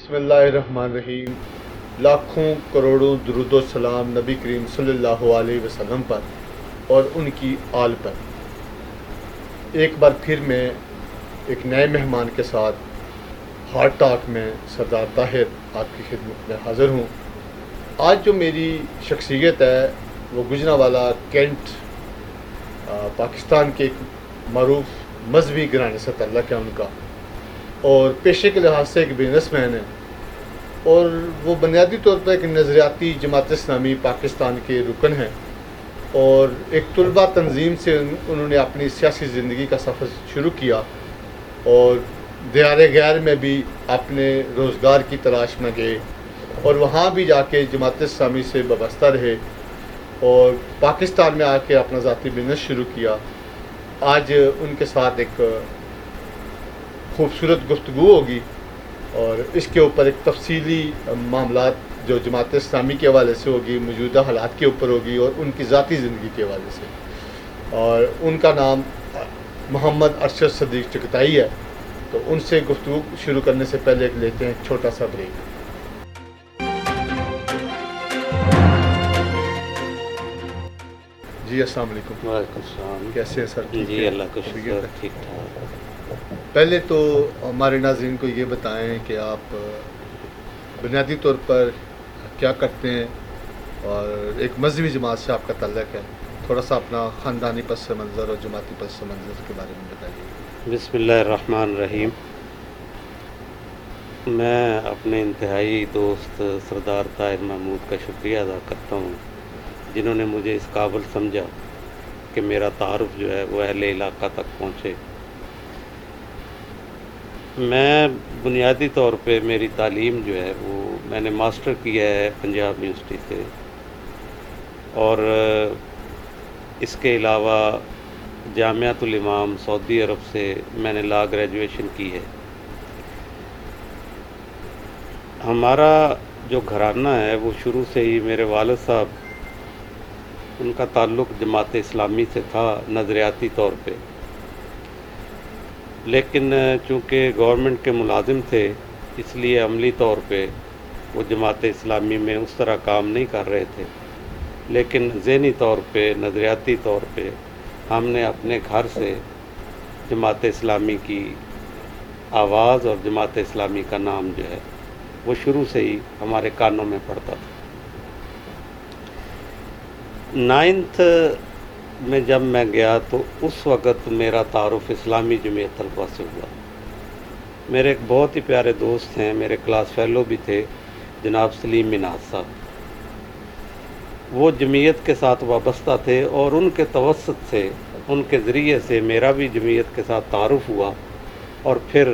بسم اللہ الرحمن الرحیم۔ لاکھوں کروڑوں درود و سلام نبی کریم صلی اللہ علیہ وسلم پر اور ان کی آل پر۔ ایک بار پھر میں ایک نئے مہمان کے ساتھ ہارٹ ٹاک میں سردار طاہر آپ کی خدمت میں حاضر ہوں۔ آج جو میری شخصیت ہے وہ گجرانوالہ کینٹ پاکستان کے ایک معروف مذہبی گھرانے سے تعلق ہے ان کا، اور پیشے کے لحاظ سے ایک بزنس مین ہے، اور وہ بنیادی طور پر ایک نظریاتی جماعت اسلامی پاکستان کے رکن ہیں، اور ایک طلبہ تنظیم سے انہوں نے اپنی سیاسی زندگی کا سفر شروع کیا، اور دیار غیر میں بھی اپنے روزگار کی تلاش میں گئے، اور وہاں بھی جا کے جماعت اسلامی سے وابستہ رہے، اور پاکستان میں آ کے اپنا ذاتی بزنس شروع کیا۔ آج ان کے ساتھ ایک خوبصورت گفتگو ہوگی، اور اس کے اوپر ایک تفصیلی معاملات جو جماعت اسلامی کے حوالے سے ہوگی، موجودہ حالات کے اوپر ہوگی، اور ان کی ذاتی زندگی کے حوالے سے۔ اور ان کا نام محمد ارشد صدیق چغتائی ہے۔ تو ان سے گفتگو شروع کرنے سے پہلے ایک لیتے ہیں ایک چھوٹا سا بریک۔ جی السلام علیکم۔ وعلیکم السلام۔ کیسے ہیں سر؟ جی اللہ کا شکر، ٹھیک ٹھاک۔ پہلے تو ہمارے ناظرین کو یہ بتائیں کہ آپ بنیادی طور پر کیا کرتے ہیں، اور ایک مذہبی جماعت سے آپ کا تعلق ہے، تھوڑا سا اپنا خاندانی پس منظر اور جماعتی پس منظر کے بارے میں بتائیے۔ بسم اللہ الرحمن الرحیم۔ میں اپنے انتہائی دوست سردار طاہر محمود کا شکریہ ادا کرتا ہوں، جنہوں نے مجھے اس قابل سمجھا کہ میرا تعارف جو ہے وہ اہل علاقہ تک پہنچے۔ میں بنیادی طور پہ میری تعلیم جو ہے وہ میں نے ماسٹر کیا ہے پنجاب یونیورسٹی سے، اور اس کے علاوہ جامعۃ الامام سعودی عرب سے میں نے لا گریجویشن کی ہے۔ ہمارا جو گھرانہ ہے وہ شروع سے ہی میرے والد صاحب، ان کا تعلق جماعت اسلامی سے تھا نظریاتی طور پہ، لیکن چونکہ گورنمنٹ کے ملازم تھے اس لیے عملی طور پہ وہ جماعت اسلامی میں اس طرح کام نہیں کر رہے تھے، لیکن ذہنی طور پہ نظریاتی طور پہ ہم نے اپنے گھر سے جماعت اسلامی کی آواز اور جماعت اسلامی کا نام جو ہے وہ شروع سے ہی ہمارے کانوں میں پڑتا تھا۔ 9th میں جب میں گیا تو اس وقت میرا تعارف اسلامی جمعیت طلبہ سے ہوا۔ میرے ایک بہت ہی پیارے دوست ہیں، میرے کلاس فیلو بھی تھے، جناب سلیم مناز صاحب، وہ جمعیت کے ساتھ وابستہ تھے، اور ان کے توسط سے، ان کے ذریعے سے میرا بھی جمعیت کے ساتھ تعارف ہوا، اور پھر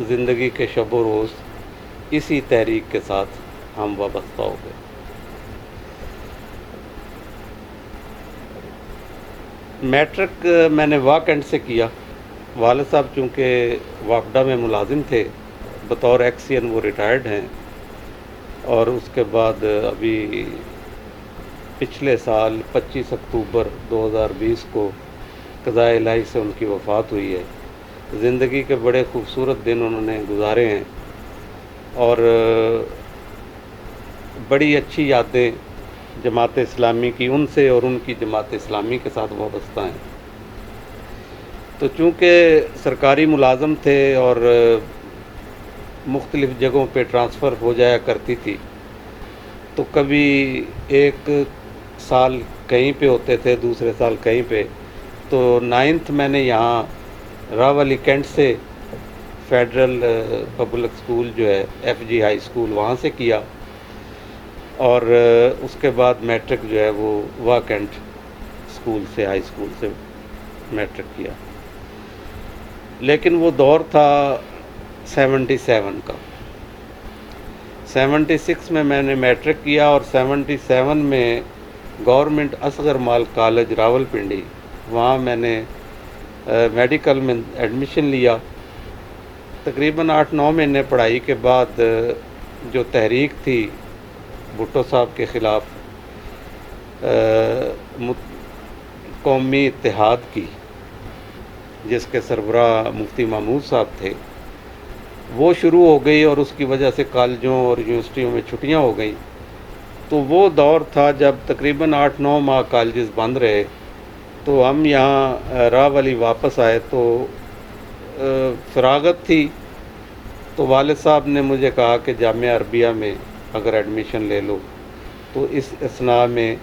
زندگی کے شب و روز اسی تحریک کے ساتھ ہم وابستہ ہو گئے۔ میٹرک میں نے واک اینڈ سے کیا۔ والد صاحب چونکہ واپڈا میں ملازم تھے، بطور ایکسین وہ ریٹائرڈ ہیں، اور اس کے بعد ابھی پچھلے سال 25 اکتوبر 2020 کو قضائے الہی سے ان کی وفات ہوئی ہے۔ زندگی کے بڑے خوبصورت دن انہوں نے گزارے ہیں، اور بڑی اچھی یادیں جماعت اسلامی کی ان سے اور ان کی جماعت اسلامی کے ساتھ وابستہ ہیں۔ تو چونکہ سرکاری ملازم تھے اور مختلف جگہوں پہ ٹرانسفر ہو جایا کرتی تھی، تو کبھی ایک سال کہیں پہ ہوتے تھے، دوسرے سال کہیں پہ۔ تو 9th میں نے یہاں راولی کینٹ سے فیڈرل پبلک اسکول جو ہے FG ہائی اسکول وہاں سے کیا، اور اس کے بعد میٹرک جو ہے وہ وا کینٹ اسکول سے، ہائی اسکول سے میٹرک کیا۔ لیکن وہ دور تھا 77 کا۔ 76 میں نے میٹرک کیا، اور 77 میں گورنمنٹ اصغر مال کالج راول پنڈی، وہاں میں نے میڈیکل میں ایڈمیشن لیا۔ تقریباً 8-9 مہینے پڑھائی کے بعد جو تحریک تھی بھٹو صاحب کے خلاف، قومی اتحاد کی، جس کے سربراہ مفتی محمود صاحب تھے، وہ شروع ہو گئی اور اس کی وجہ سے کالجوں اور یونیورسٹیوں میں چھٹیاں ہو گئیں. تو وہ دور تھا جب تقریباً 8-9 ماہ کالجز بند رہے. تو ہم یہاں راولی واپس آئے تو فراغت تھی. تو والد صاحب نے مجھے کہا کہ جامعہ عربیہ میں اگر ایڈمیشن لے لو تو اس اثناء میں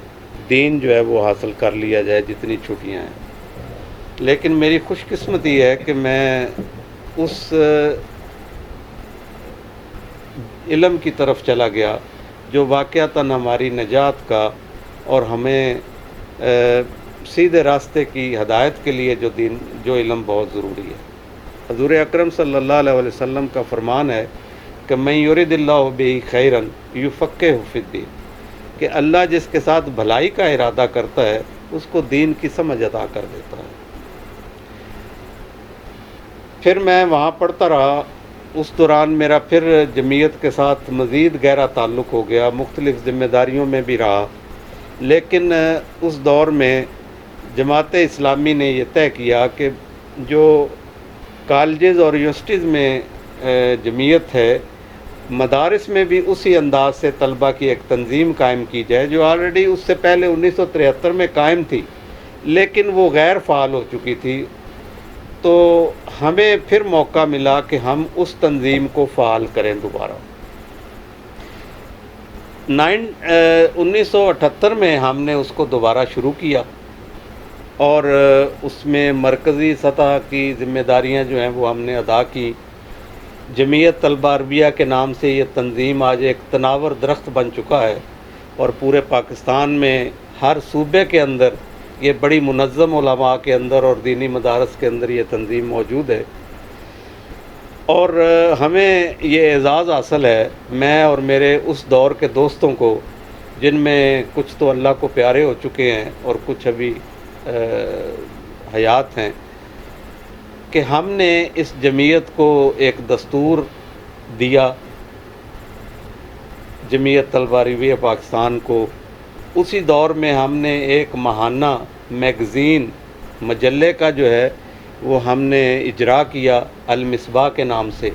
دین جو ہے وہ حاصل کر لیا جائے جتنی چھٹیاں ہیں. لیکن میری خوش قسمتی ہے کہ میں اس علم کی طرف چلا گیا جو واقعتاً ہماری نجات کا اور ہمیں سیدھے راستے کی ہدایت کے لیے جو علم بہت ضروری ہے. حضور اکرم صلی اللہ علیہ وسلم کا فرمان ہے کہ من یرد اللہ بہ خیرا یفقہہ فی الدین، کہ اللہ جس کے ساتھ بھلائی کا ارادہ کرتا ہے اس کو دین کی سمجھ عطا کر دیتا ہے. پھر میں وہاں پڑھتا رہا. اس دوران میرا پھر جمعیت کے ساتھ مزید گہرا تعلق ہو گیا، مختلف ذمہ داریوں میں بھی رہا. لیکن اس دور میں جماعت اسلامی نے یہ طے کیا کہ جو کالجز اور یونیورسٹیز میں جمعیت ہے، مدارس میں بھی اسی انداز سے طلبہ کی ایک تنظیم قائم کی جائے جو آلریڈی اس سے پہلے 1973 میں قائم تھی لیکن وہ غیر فعال ہو چکی تھی. تو ہمیں پھر موقع ملا کہ ہم اس تنظیم کو فعال کریں دوبارہ. 1978 میں ہم نے اس کو دوبارہ شروع کیا اور اس میں مرکزی سطح کی ذمہ داریاں جو ہیں وہ ہم نے ادا کی. جمعیت طلبہ عربیہ کے نام سے یہ تنظیم آج ایک تناور درخت بن چکا ہے اور پورے پاکستان میں ہر صوبے کے اندر یہ بڑی منظم علماء کے اندر اور دینی مدارس کے اندر یہ تنظیم موجود ہے. اور ہمیں یہ اعزاز حاصل ہے، میں اور میرے اس دور کے دوستوں کو، جن میں کچھ تو اللہ کو پیارے ہو چکے ہیں اور کچھ ابھی حیات ہیں، کہ ہم نے اس جمعیت کو ایک دستور دیا، جمعیت طلبہ عربیہ پاکستان کو. اسی دور میں ہم نے ایک ماہانہ میگزین مجلے کا جو ہے وہ ہم نے اجرا کیا المصباح کے نام سے،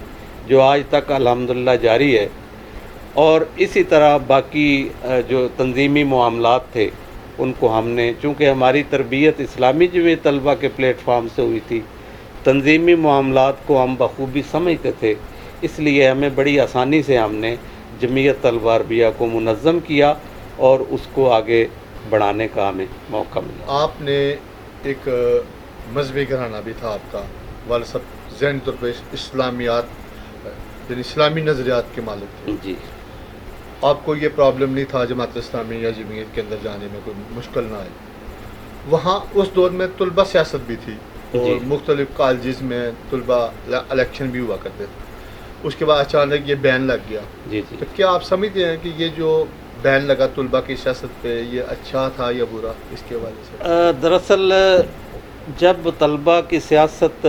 جو آج تک الحمدللہ جاری ہے. اور اسی طرح باقی جو تنظیمی معاملات تھے ان کو ہم نے، چونکہ ہماری تربیت اسلامی جمعیت طلبہ کے پلیٹ فارم سے ہوئی تھی، تنظیمی معاملات کو ہم بخوبی سمجھتے تھے، اس لیے ہمیں بڑی آسانی سے ہم نے جمعیت طلبہ عربیہ کو منظم کیا اور اس کو آگے بڑھانے کا ہمیں موقع ملا. آپ نے ایک مذہبی گھرانہ بھی تھا آپ کا، والد صاحب ذہنی طور پہ اسلامیات یعنی اسلامی نظریات کے مالک تھے. جی. آپ کو یہ پرابلم نہیں تھا جماعت اسلامی یا جمعیت کے اندر جانے میں کوئی مشکل نہ آئی؟ وہاں اس دور میں طلبہ سیاست بھی تھی اور مختلف کالجز میں طلبہ الیکشن بھی ہوا کرتے تھے. اس کے بعد اچانک یہ بین لگ گیا. جی. تو کیا آپ سمجھتے ہیں کہ یہ جو بین لگا طلبہ کی سیاست پہ، یہ اچھا تھا یا برا اس کے حوالے سے؟ دراصل جب طلبہ کی سیاست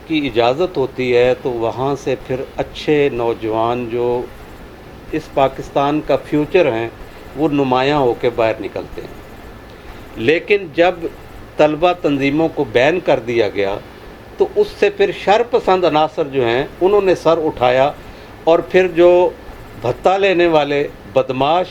کی اجازت ہوتی ہے تو وہاں سے پھر اچھے نوجوان جو اس پاکستان کا فیوچر ہیں وہ نمایاں ہو کے باہر نکلتے ہیں. لیکن جب طلبہ تنظیموں کو بین کر دیا گیا تو اس سے پھر شر پسند عناصر جو ہیں انہوں نے سر اٹھایا اور پھر جو بھتہ لینے والے بدماش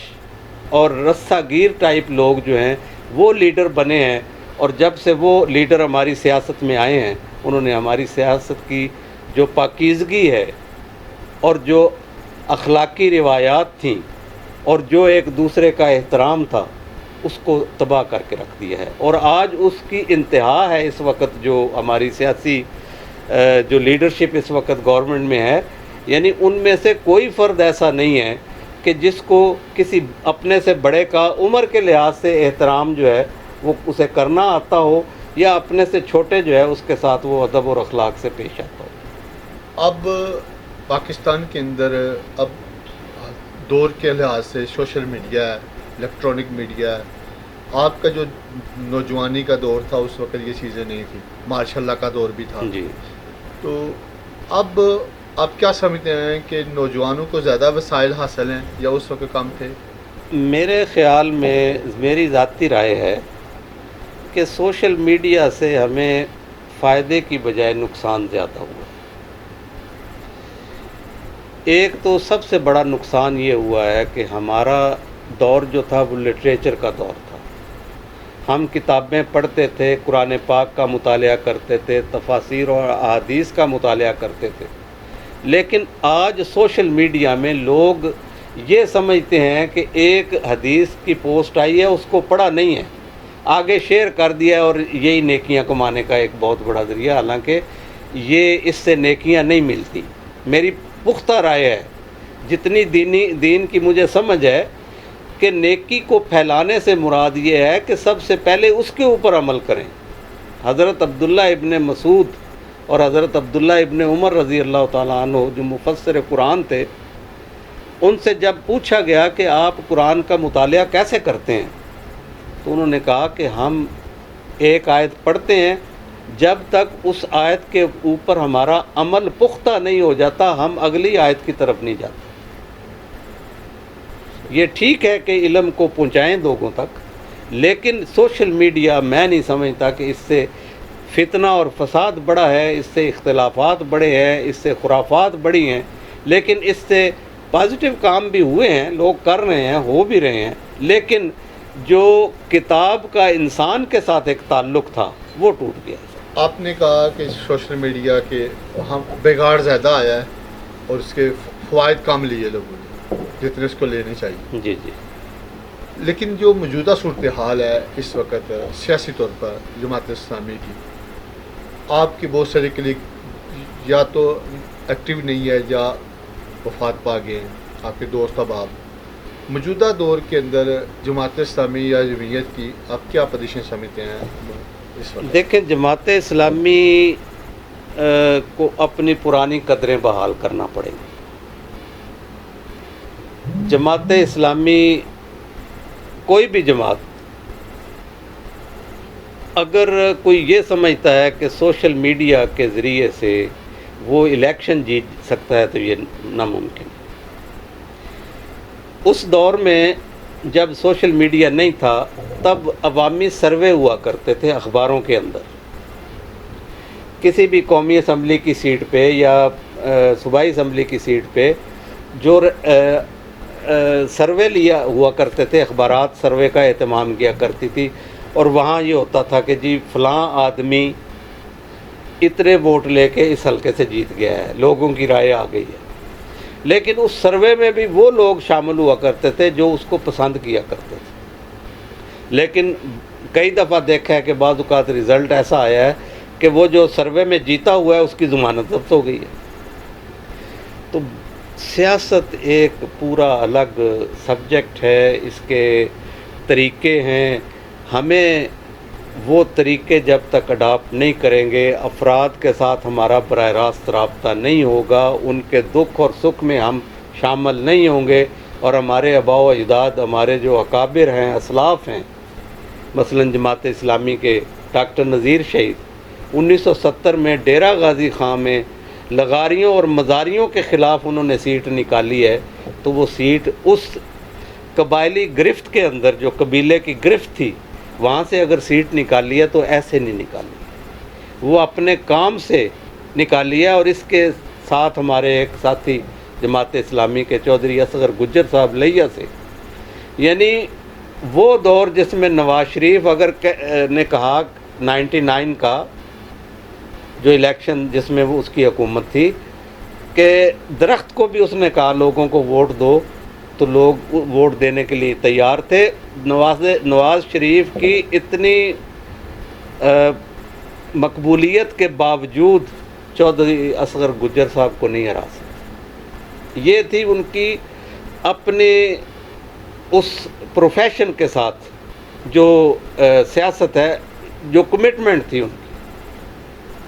اور رسہ گیر ٹائپ لوگ جو ہیں وہ لیڈر بنے ہیں. اور جب سے وہ لیڈر ہماری سیاست میں آئے ہیں انہوں نے ہماری سیاست کی جو پاکیزگی ہے اور جو اخلاقی روایات تھیں اور جو ایک دوسرے کا احترام تھا اس کو تباہ کر کے رکھ دیا ہے. اور آج اس کی انتہا ہے اس وقت جو ہماری سیاسی جو لیڈرشپ اس وقت گورنمنٹ میں ہے، یعنی ان میں سے کوئی فرد ایسا نہیں ہے کہ جس کو کسی اپنے سے بڑے کا عمر کے لحاظ سے احترام جو ہے وہ اسے کرنا آتا ہو یا اپنے سے چھوٹے جو ہے اس کے ساتھ وہ ادب اور اخلاق سے پیش آتا ہو. اب پاکستان کے اندر اب دور کے لحاظ سے سوشل میڈیا ہے، الیکٹرانک میڈیا ہے. آپ کا جو نوجوانی کا دور تھا اس وقت یہ چیزیں نہیں تھیں، ماشاء اللہ کا دور بھی تھا. جی. تو اب آپ کیا سمجھتے ہیں کہ نوجوانوں کو زیادہ وسائل حاصل ہیں یا اس وقت کم تھے؟ میرے خیال میں میری ذاتی رائے ہے کہ سوشل میڈیا سے ہمیں فائدے کی بجائے نقصان زیادہ ہوا. ایک تو سب سے بڑا نقصان یہ ہوا ہے کہ ہمارا دور جو تھا وہ لٹریچر کا دور تھا. ہم کتابیں پڑھتے تھے، قرآن پاک کا مطالعہ کرتے تھے، تفاسیر اور احادیث کا مطالعہ کرتے تھے. لیکن آج سوشل میڈیا میں لوگ یہ سمجھتے ہیں کہ ایک حدیث کی پوسٹ آئی ہے، اس کو پڑھا نہیں ہے، آگے شیئر کر دیا ہے اور یہی نیکیاں کمانے کا ایک بہت بڑا ذریعہ. حالانکہ یہ اس سے نیکیاں نہیں ملتی. میری پختہ رائے ہے، جتنی دین کی مجھے سمجھ ہے، کہ نیکی کو پھیلانے سے مراد یہ ہے کہ سب سے پہلے اس کے اوپر عمل کریں. حضرت عبداللہ ابن مسعود اور حضرت عبداللہ ابن عمر رضی اللہ تعالیٰ عنہ جو مفسر قرآن تھے، ان سے جب پوچھا گیا کہ آپ قرآن کا مطالعہ کیسے کرتے ہیں، تو انہوں نے کہا کہ ہم ایک آیت پڑھتے ہیں، جب تک اس آیت کے اوپر ہمارا عمل پختہ نہیں ہو جاتا ہم اگلی آیت کی طرف نہیں جاتے. یہ ٹھیک ہے کہ علم کو پہنچائیں لوگوں تک، لیکن سوشل میڈیا میں نہیں سمجھتا کہ اس سے فتنہ اور فساد بڑھا ہے، اس سے اختلافات بڑھے ہیں، اس سے خرافات بڑھی ہیں. لیکن اس سے پازیٹیو کام بھی ہوئے ہیں، لوگ کر رہے ہیں، ہو بھی رہے ہیں. لیکن جو کتاب کا انسان کے ساتھ ایک تعلق تھا وہ ٹوٹ گیا. آپ نے کہا کہ سوشل میڈیا کے ہم بگاڑ زیادہ آیا ہے اور اس کے فوائد کم لیے لوگوں نے جتنے اس کو لینے چاہیے. جی جی. لیکن جو موجودہ صورتحال ہے اس وقت سیاسی طور پر جماعت اسلامی کی، آپ کے بہت سارے کلیگ یا تو ایکٹیو نہیں ہے یا وفات پا گئے ہیں، آپ کے دوست احباب. موجودہ دور کے اندر جماعت اسلامی یا جمعیت کی آپ کیا پوزیشن سمجھتے ہیں اس وقت؟ دیکھیں، جماعت اسلامی کو اپنی پرانی قدریں بحال کرنا پڑیں گی. جماعت اسلامی کوئی بھی جماعت اگر کوئی یہ سمجھتا ہے کہ سوشل میڈیا کے ذریعے سے وہ الیکشن جیت سکتا ہے تو یہ ناممکن. اس دور میں جب سوشل میڈیا نہیں تھا تب عوامی سروے ہوا کرتے تھے اخباروں کے اندر. کسی بھی قومی اسمبلی کی سیٹ پہ یا صوبائی اسمبلی کی سیٹ پہ جو سروے لیا ہوا کرتے تھے، اخبارات سروے کا اہتمام کیا کرتی تھی، اور وہاں یہ ہوتا تھا کہ جی فلاں آدمی اتنے ووٹ لے کے اس حلقے سے جیت گیا ہے، لوگوں کی رائے آ گئی ہے. لیکن اس سروے میں بھی وہ لوگ شامل ہوا کرتے تھے جو اس کو پسند کیا کرتے تھے. لیکن کئی دفعہ دیکھا ہے کہ بعض اوقات رزلٹ ایسا آیا ہے کہ وہ جو سروے میں جیتا ہوا ہے اس کی ضمانت ضبط ہو گئی ہے. تو سیاست ایک پورا الگ سبجیکٹ ہے، اس کے طریقے ہیں. ہمیں وہ طریقے جب تک اڈاپٹ نہیں کریں گے، افراد کے ساتھ ہمارا براہ راست رابطہ نہیں ہوگا، ان کے دکھ اور سکھ میں ہم شامل نہیں ہوں گے، اور ہمارے آباء و اجداد، ہمارے جو اکابر ہیں، اسلاف ہیں، مثلا جماعت اسلامی کے ڈاکٹر نذیر شہید 1970 میں ڈیرہ غازی خان میں لغاریوں اور مزاریوں کے خلاف انہوں نے سیٹ نکالی ہے. تو وہ سیٹ اس قبائلی گرفت کے اندر، جو قبیلے کی گرفت تھی، وہاں سے اگر سیٹ نکالی ہے تو ایسے نہیں نکالی، وہ اپنے کام سے نکالی ہے. اور اس کے ساتھ ہمارے ایک ساتھی جماعت اسلامی کے چودھری اصغر گجر صاحب لیا سے، یعنی وہ دور جس میں نواز شریف اگر نے کہا 99 کا جو الیکشن جس میں وہ اس کی حکومت تھی کہ درخت کو بھی اس نے کہا لوگوں کو ووٹ دو، تو لوگ ووٹ دینے کے لیے تیار تھے. نواز شریف کی اتنی مقبولیت کے باوجود چودھری اصغر گجر صاحب کو نہیں ہرا سکتے. یہ تھی ان کی اپنے اس پروفیشن کے ساتھ جو سیاست ہے، جو کمٹمنٹ تھی ان کی،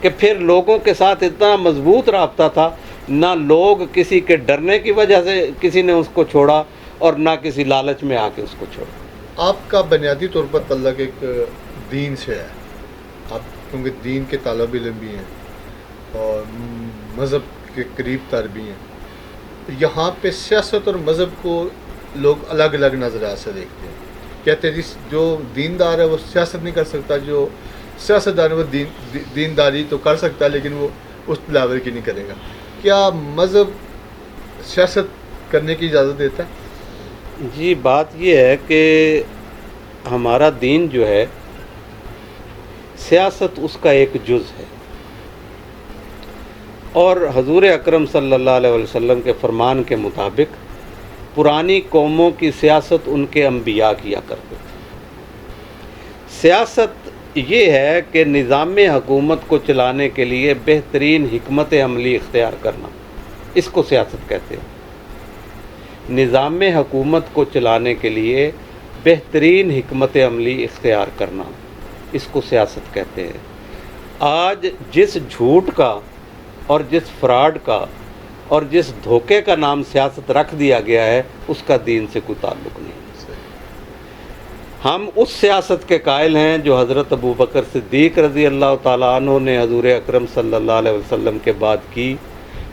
کہ پھر لوگوں کے ساتھ اتنا مضبوط رابطہ تھا، نہ لوگ کسی کے ڈرنے کی وجہ سے کسی نے اس کو چھوڑا اور نہ کسی لالچ میں آ کے اس کو چھوڑا. آپ کا بنیادی طور پر تعلق ایک دین سے ہے، آپ کیونکہ دین کے طالب علم بھی ہیں اور مذہب کے قریب تر بھی ہیں. یہاں پہ سیاست اور مذہب کو لوگ الگ الگ نظریات سے دیکھتے ہیں. کہتے ہیں جو دیندار ہے وہ سیاست نہیں کر سکتا، جو سیاست دار ہے وہ دینداری تو کر سکتا ہے لیکن وہ اس لیول کی نہیں کرے گا. کیا مذہب سیاست کرنے کی اجازت دیتا ہے؟ جی بات یہ ہے کہ ہمارا دین جو ہے سیاست اس کا ایک جز ہے، اور حضور اکرم صلی اللہ علیہ وسلم کے فرمان کے مطابق پرانی قوموں کی سیاست ان کے انبیاء کیا کرتے تھے۔ سیاست یہ ہے کہ نظام حکومت کو چلانے کے لیے بہترین حکمت عملی اختیار کرنا، اس کو سیاست کہتے ہیں۔ نظام حکومت کو چلانے کے لیے بہترین حکمت عملی اختیار کرنا، اس کو سیاست کہتے ہیں۔ آج جس جھوٹ کا اور جس فراڈ کا اور جس دھوکے کا نام سیاست رکھ دیا گیا ہے، اس کا دین سے کوئی تعلق نہیں۔ ہم اس سیاست کے قائل ہیں جو حضرت ابو بکر صدیق رضی اللہ تعالیٰ عنہ نے حضور اکرم صلی اللہ علیہ وسلم کے بعد کی۔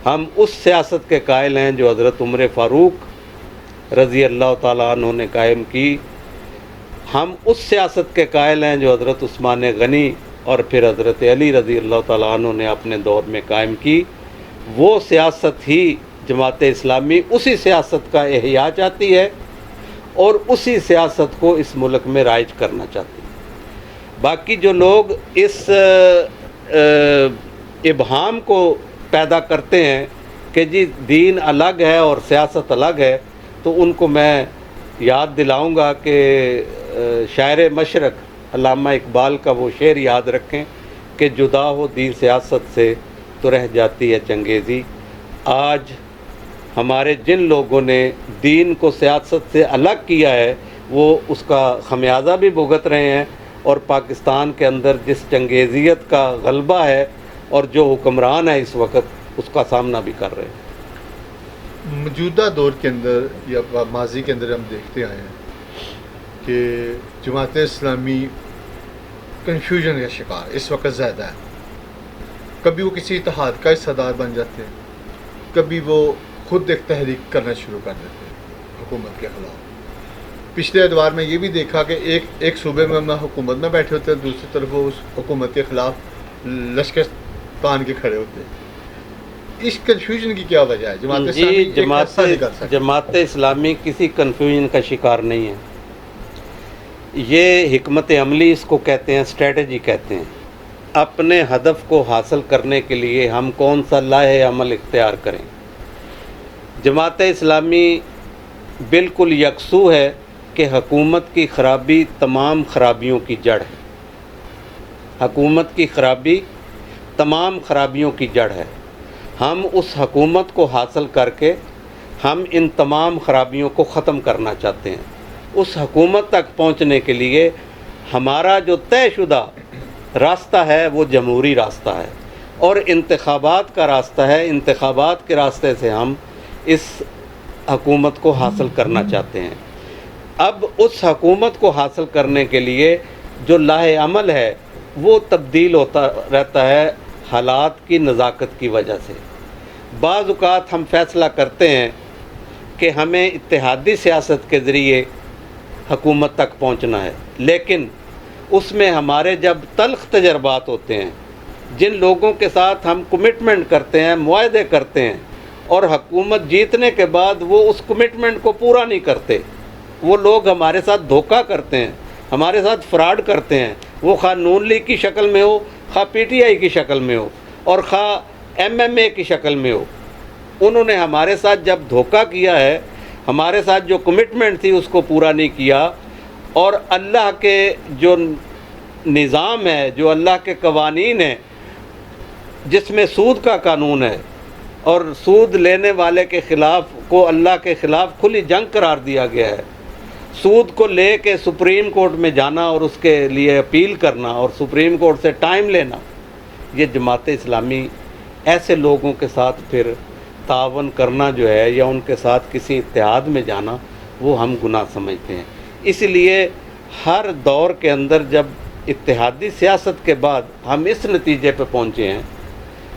ہم اس سیاست کے قائل ہیں جو حضرت عمر فاروق رضی اللہ تعالیٰ عنہ نے قائم کی۔ ہم اس سیاست کے قائل ہیں جو حضرت عثمان غنی اور پھر حضرت علی رضی اللہ تعالیٰ عنہ نے اپنے دور میں قائم کی۔ وہ سیاست ہی جماعت اسلامی اسی سیاست کا احیاء چاہتی ہے اور اسی سیاست کو اس ملک میں رائج کرنا چاہتی ہے۔ باقی جو لوگ اس ابہام کو پیدا کرتے ہیں کہ جی دین الگ ہے اور سیاست الگ ہے، تو ان کو میں یاد دلاؤں گا کہ شاعر مشرق علامہ اقبال کا وہ شعر یاد رکھیں کہ جدا ہو دین سیاست سے تو رہ جاتی ہے چنگیزی۔ آج ہمارے جن لوگوں نے دین کو سیاست سے الگ کیا ہے وہ اس کا خمیازہ بھی بھگت رہے ہیں، اور پاکستان کے اندر جس چنگیزیت کا غلبہ ہے اور جو حکمران ہے اس وقت، اس کا سامنا بھی کر رہے ہیں۔ موجودہ دور کے اندر یا ماضی کے اندر ہم دیکھتے آئے ہیں کہ جماعت اسلامی کنفیوژن کا شکار اس وقت زیادہ ہے۔ کبھی وہ کسی اتحاد کا حصہ دار بن جاتے ہیں، کبھی وہ خود ایک تحریک کرنا شروع کر دیتے ہیں حکومت کے خلاف۔ پچھلے ادوار میں یہ بھی دیکھا کہ ایک صوبے میں ہم حکومت میں بیٹھے ہوتے ہیں، دوسری طرف وہ اس حکومت کے خلاف لشکر تان کے کھڑے ہوتے ہیں۔ اس کنفیوژن کی کیا وجہ ہے؟ جماعت اسلامی جماعت اسلامی کسی کنفیوژن کا شکار نہیں ہے۔ یہ حکمت عملی اس کو کہتے ہیں، اسٹریٹجی کہتے ہیں۔ اپنے ہدف کو حاصل کرنے کے لیے ہم کون سا لاہ عمل اختیار کریں۔ جماعت اسلامی بالکل یکسو ہے کہ حکومت کی خرابی تمام خرابیوں کی جڑ ہے۔ حکومت کی خرابی تمام خرابیوں کی جڑ ہے۔ ہم اس حکومت کو حاصل کر کے ہم ان تمام خرابیوں کو ختم کرنا چاہتے ہیں۔ اس حکومت تک پہنچنے کے لیے ہمارا جو طے شدہ راستہ ہے وہ جمہوری راستہ ہے اور انتخابات کا راستہ ہے۔ انتخابات کے راستے سے ہم اس حکومت کو حاصل کرنا چاہتے ہیں۔ اب اس حکومت کو حاصل کرنے کے لیے جو لاہ عمل ہے وہ تبدیل ہوتا رہتا ہے حالات کی نزاکت کی وجہ سے۔ بعض اوقات ہم فیصلہ کرتے ہیں کہ ہمیں اتحادی سیاست کے ذریعے حکومت تک پہنچنا ہے، لیکن اس میں ہمارے جب تلخ تجربات ہوتے ہیں، جن لوگوں کے ساتھ ہم کمٹمنٹ کرتے ہیں، معاہدے کرتے ہیں، اور حکومت جیتنے کے بعد وہ اس کمٹمنٹ کو پورا نہیں کرتے، وہ لوگ ہمارے ساتھ دھوکہ کرتے ہیں، ہمارے ساتھ فراڈ کرتے ہیں، وہ خواہ نون لیگ کی شکل میں ہو، خواہ پی ٹی آئی کی شکل میں ہو، اور خواہ ایم ایم اے کی شکل میں ہو۔ انہوں نے ہمارے ساتھ جب دھوکہ کیا ہے، ہمارے ساتھ جو کمٹمنٹ تھی اس کو پورا نہیں کیا، اور اللہ کے جو نظام ہے، جو اللہ کے قوانین ہیں، جس میں سود کا قانون ہے اور سود لینے والے کے خلاف کو اللہ کے خلاف کھلی جنگ قرار دیا گیا ہے، سود کو لے کے سپریم کورٹ میں جانا اور اس کے لیے اپیل کرنا اور سپریم کورٹ سے ٹائم لینا، یہ جماعت اسلامی ایسے لوگوں کے ساتھ پھر تعاون کرنا جو ہے یا ان کے ساتھ کسی اتحاد میں جانا، وہ ہم گناہ سمجھتے ہیں۔ اس لیے ہر دور کے اندر جب اتحادی سیاست کے بعد ہم اس نتیجے پہ پہنچے ہیں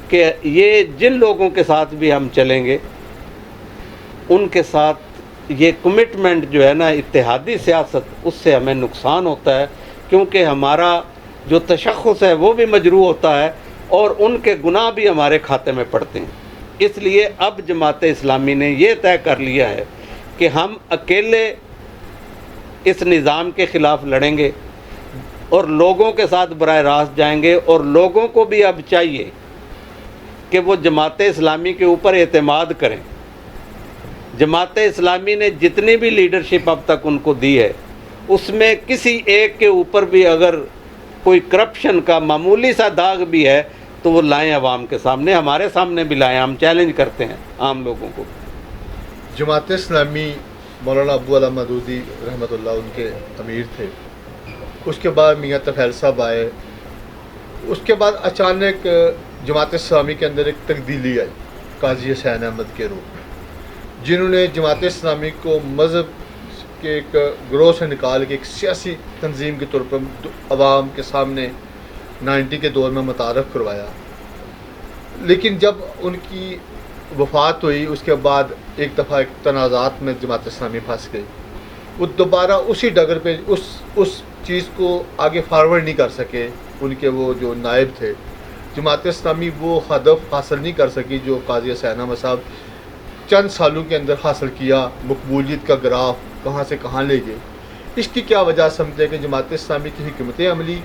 کہ یہ جن لوگوں کے ساتھ بھی ہم چلیں گے ان کے ساتھ یہ کمٹمنٹ جو ہے نا اتحادی سیاست، اس سے ہمیں نقصان ہوتا ہے، کیونکہ ہمارا جو تشخص ہے وہ بھی مجروح ہوتا ہے اور ان کے گناہ بھی ہمارے کھاتے میں پڑتے ہیں۔ اس لیے اب جماعت اسلامی نے یہ طے کر لیا ہے کہ ہم اکیلے اس نظام کے خلاف لڑیں گے اور لوگوں کے ساتھ براہ راست جائیں گے، اور لوگوں کو بھی اب چاہیے کہ وہ جماعت اسلامی کے اوپر اعتماد کریں۔ جماعت اسلامی نے جتنی بھی لیڈرشپ اب تک ان کو دی ہے، اس میں کسی ایک کے اوپر بھی اگر کوئی کرپشن کا معمولی سا داغ بھی ہے تو وہ لائیں عوام کے سامنے، ہمارے سامنے بھی لائیں، ہم چیلنج کرتے ہیں عام لوگوں کو۔ جماعت اسلامی مولانا ابو علا مودودی رحمۃ اللہ ان کے امیر تھے، اس کے بعد میاں طفیل صاحب آئے، اس کے بعد اچانک جماعت اسلامی کے اندر ایک تبدیلی آئی قاضی حسین احمد کے روپ میں، جنہوں نے جماعت اسلامی کو مذہب کے ایک گروہ سے نکال کے ایک سیاسی تنظیم کے طور پر عوام کے سامنے 90 کے دور میں متعارف کروایا۔ لیکن جب ان کی وفات ہوئی اس کے بعد ایک دفعہ ایک تنازعات میں جماعت اسلامی پھنس گئی، وہ دوبارہ اسی ڈگر پہ اس چیز کو آگے فارورڈ نہیں کر سکے۔ ان کے وہ جو نائب تھے، جماعت اسلامی وہ ہدف حاصل نہیں کر سکی جو قاضی حسین احمد صاحب چند سالوں کے اندر حاصل کیا، مقبولیت کا گراف کہاں سے کہاں لے گئے۔ اس کی کیا وجہ سمجھتے ہیں کہ جماعت اسلامی کی حکمت عملی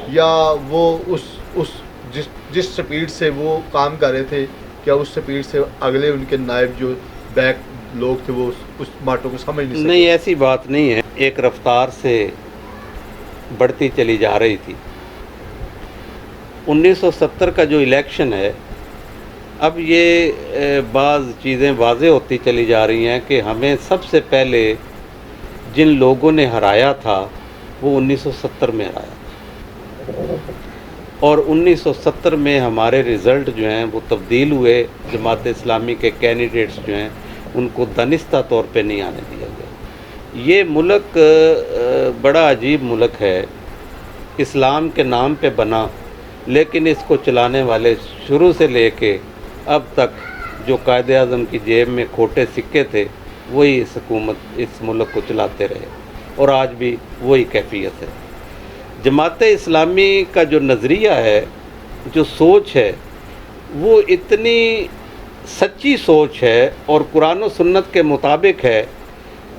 یا وہ جس سپیڈ سے وہ کام کر رہے تھے، کیا اس سپیڈ سے اگلے ان کے نائب جو بیک لوگ تھے وہ اس باتوں کو سمجھ نہیں سکتے؟ نہیں، ایسی بات نہیں ہے، ایک رفتار سے بڑھتی چلی جا رہی تھی۔ 1970 کا جو الیکشن ہے، اب یہ بعض چیزیں واضح ہوتی چلی جا رہی ہیں کہ ہمیں سب سے پہلے جن لوگوں نے ہرایا تھا وہ 1970 میں ہرایا تھا، اور 1970 میں ہمارے رزلٹ جو ہیں وہ تبدیل ہوئے۔ جماعت اسلامی کے کینڈیڈیٹس جو ہیں ان کو دانستہ طور پہ نہیں آنے دیا گیا۔ یہ ملک بڑا عجیب ملک ہے، اسلام کے نام پہ بنا، لیکن اس کو چلانے والے شروع سے لے کے اب تک جو قائد اعظم کی جیب میں کھوٹے سکے تھے وہی اس حکومت اس ملک کو چلاتے رہے، اور آج بھی وہی کیفیت ہے۔ جماعت اسلامی کا جو نظریہ ہے، جو سوچ ہے، وہ اتنی سچی سوچ ہے اور قرآن و سنت کے مطابق ہے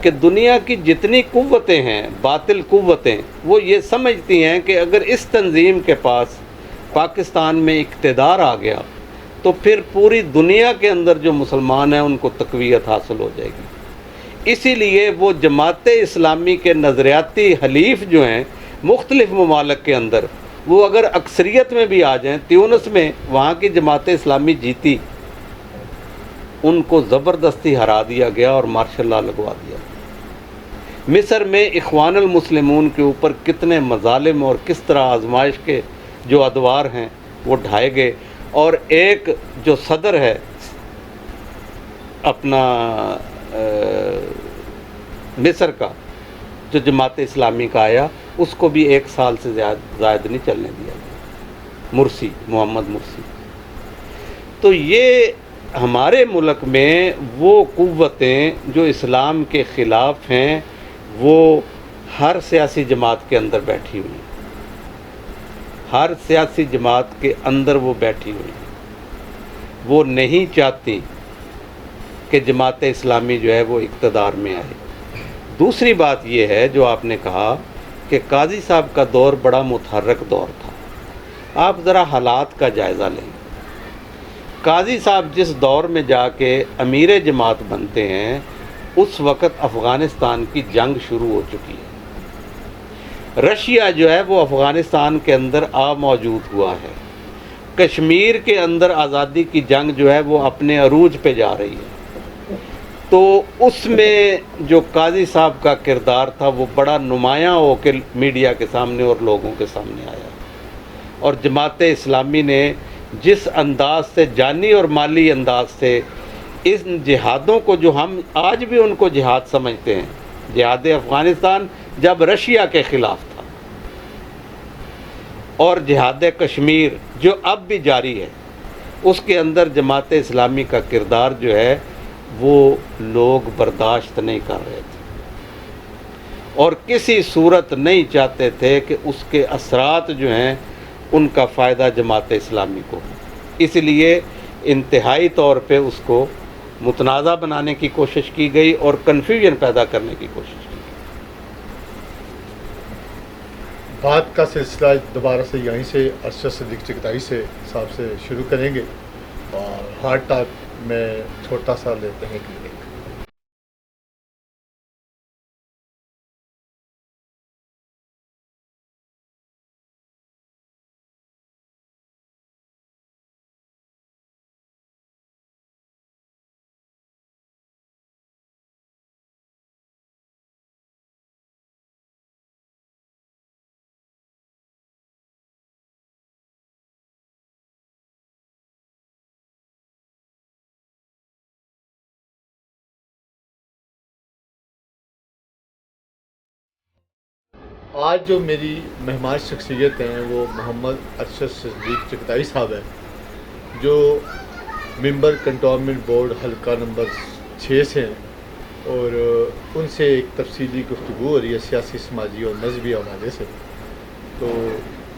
کہ دنیا کی جتنی قوتیں ہیں، باطل قوتیں، وہ یہ سمجھتی ہیں کہ اگر اس تنظیم کے پاس پاکستان میں اقتدار آ گیا تو پھر پوری دنیا کے اندر جو مسلمان ہیں ان کو تقویت حاصل ہو جائے گی۔ اسی لیے وہ جماعت اسلامی کے نظریاتی حلیف جو ہیں مختلف ممالک کے اندر، وہ اگر اکثریت میں بھی آ جائیں، تیونس میں وہاں کی جماعت اسلامی جیتی، ان کو زبردستی ہرا دیا گیا اور مارشل لا لگوا دیا۔ مصر میں اخوان المسلمون کے اوپر کتنے مظالم اور کس طرح آزمائش کے جو ادوار ہیں وہ ڈھائے گئے، اور ایک جو صدر ہے اپنا مصر کا جو جماعت اسلامی کا آیا، اس کو بھی 1 سال سے زائد نہیں چلنے دیا گیا، مرسی، محمد مرسی۔ تو یہ ہمارے ملک میں وہ قوتیں جو اسلام کے خلاف ہیں وہ ہر سیاسی جماعت کے اندر بیٹھی ہوئی ہیں، ہر سیاسی جماعت کے اندر وہ بیٹھی ہوئی ہیں۔ وہ نہیں چاہتی کہ جماعت اسلامی جو ہے وہ اقتدار میں آئے۔ دوسری بات یہ ہے جو آپ نے کہا کہ قاضی صاحب کا دور بڑا متحرک دور تھا۔ آپ ذرا حالات کا جائزہ لیں۔ قاضی صاحب جس دور میں جا کے امیر جماعت بنتے ہیں، اس وقت افغانستان کی جنگ شروع ہو چکی ہے۔ رشیا جو ہے وہ افغانستان کے اندر موجود ہوا ہے۔ کشمیر کے اندر آزادی کی جنگ جو ہے وہ اپنے عروج پہ جا رہی ہے۔ تو اس میں جو قاضی صاحب کا کردار تھا وہ بڑا نمایاں ہو کے میڈیا کے سامنے اور لوگوں کے سامنے آیا، اور جماعت اسلامی نے جس انداز سے، جانی اور مالی انداز سے، ان جہادوں کو جو ہم آج بھی ان کو جہاد سمجھتے ہیں، جہاد افغانستان جب رشیا کے خلاف تھا، اور جہاد کشمیر جو اب بھی جاری ہے، اس کے اندر جماعت اسلامی کا کردار جو ہے وہ لوگ برداشت نہیں کر رہے تھے، اور کسی صورت نہیں چاہتے تھے کہ اس کے اثرات جو ہیں ان کا فائدہ جماعت اسلامی کو۔ اس لیے انتہائی طور پہ اس کو متنازع بنانے کی کوشش کی گئی اور کنفیوژن پیدا کرنے کی کوشش کی گئی۔ بات کا سلسلہ دوبارہ سے یہیں سے ارشد صدیق چغتائی سے صاحب سے شروع کریں گے، اور ہارٹ ٹاک میں چھوٹا سا لیتے ہیں کلینک۔ آج جو میری مہمان شخصیت ہیں وہ محمد ارشد صدیق چغتائی صاحب ہیں، جو ممبر کنٹونمنٹ بورڈ حلقہ نمبر 6 سے ہیں، اور ان سے ایک تفصیلی گفتگو ہو رہی ہے سیاسی، سماجی اور مذہبی حوالے سے۔ تو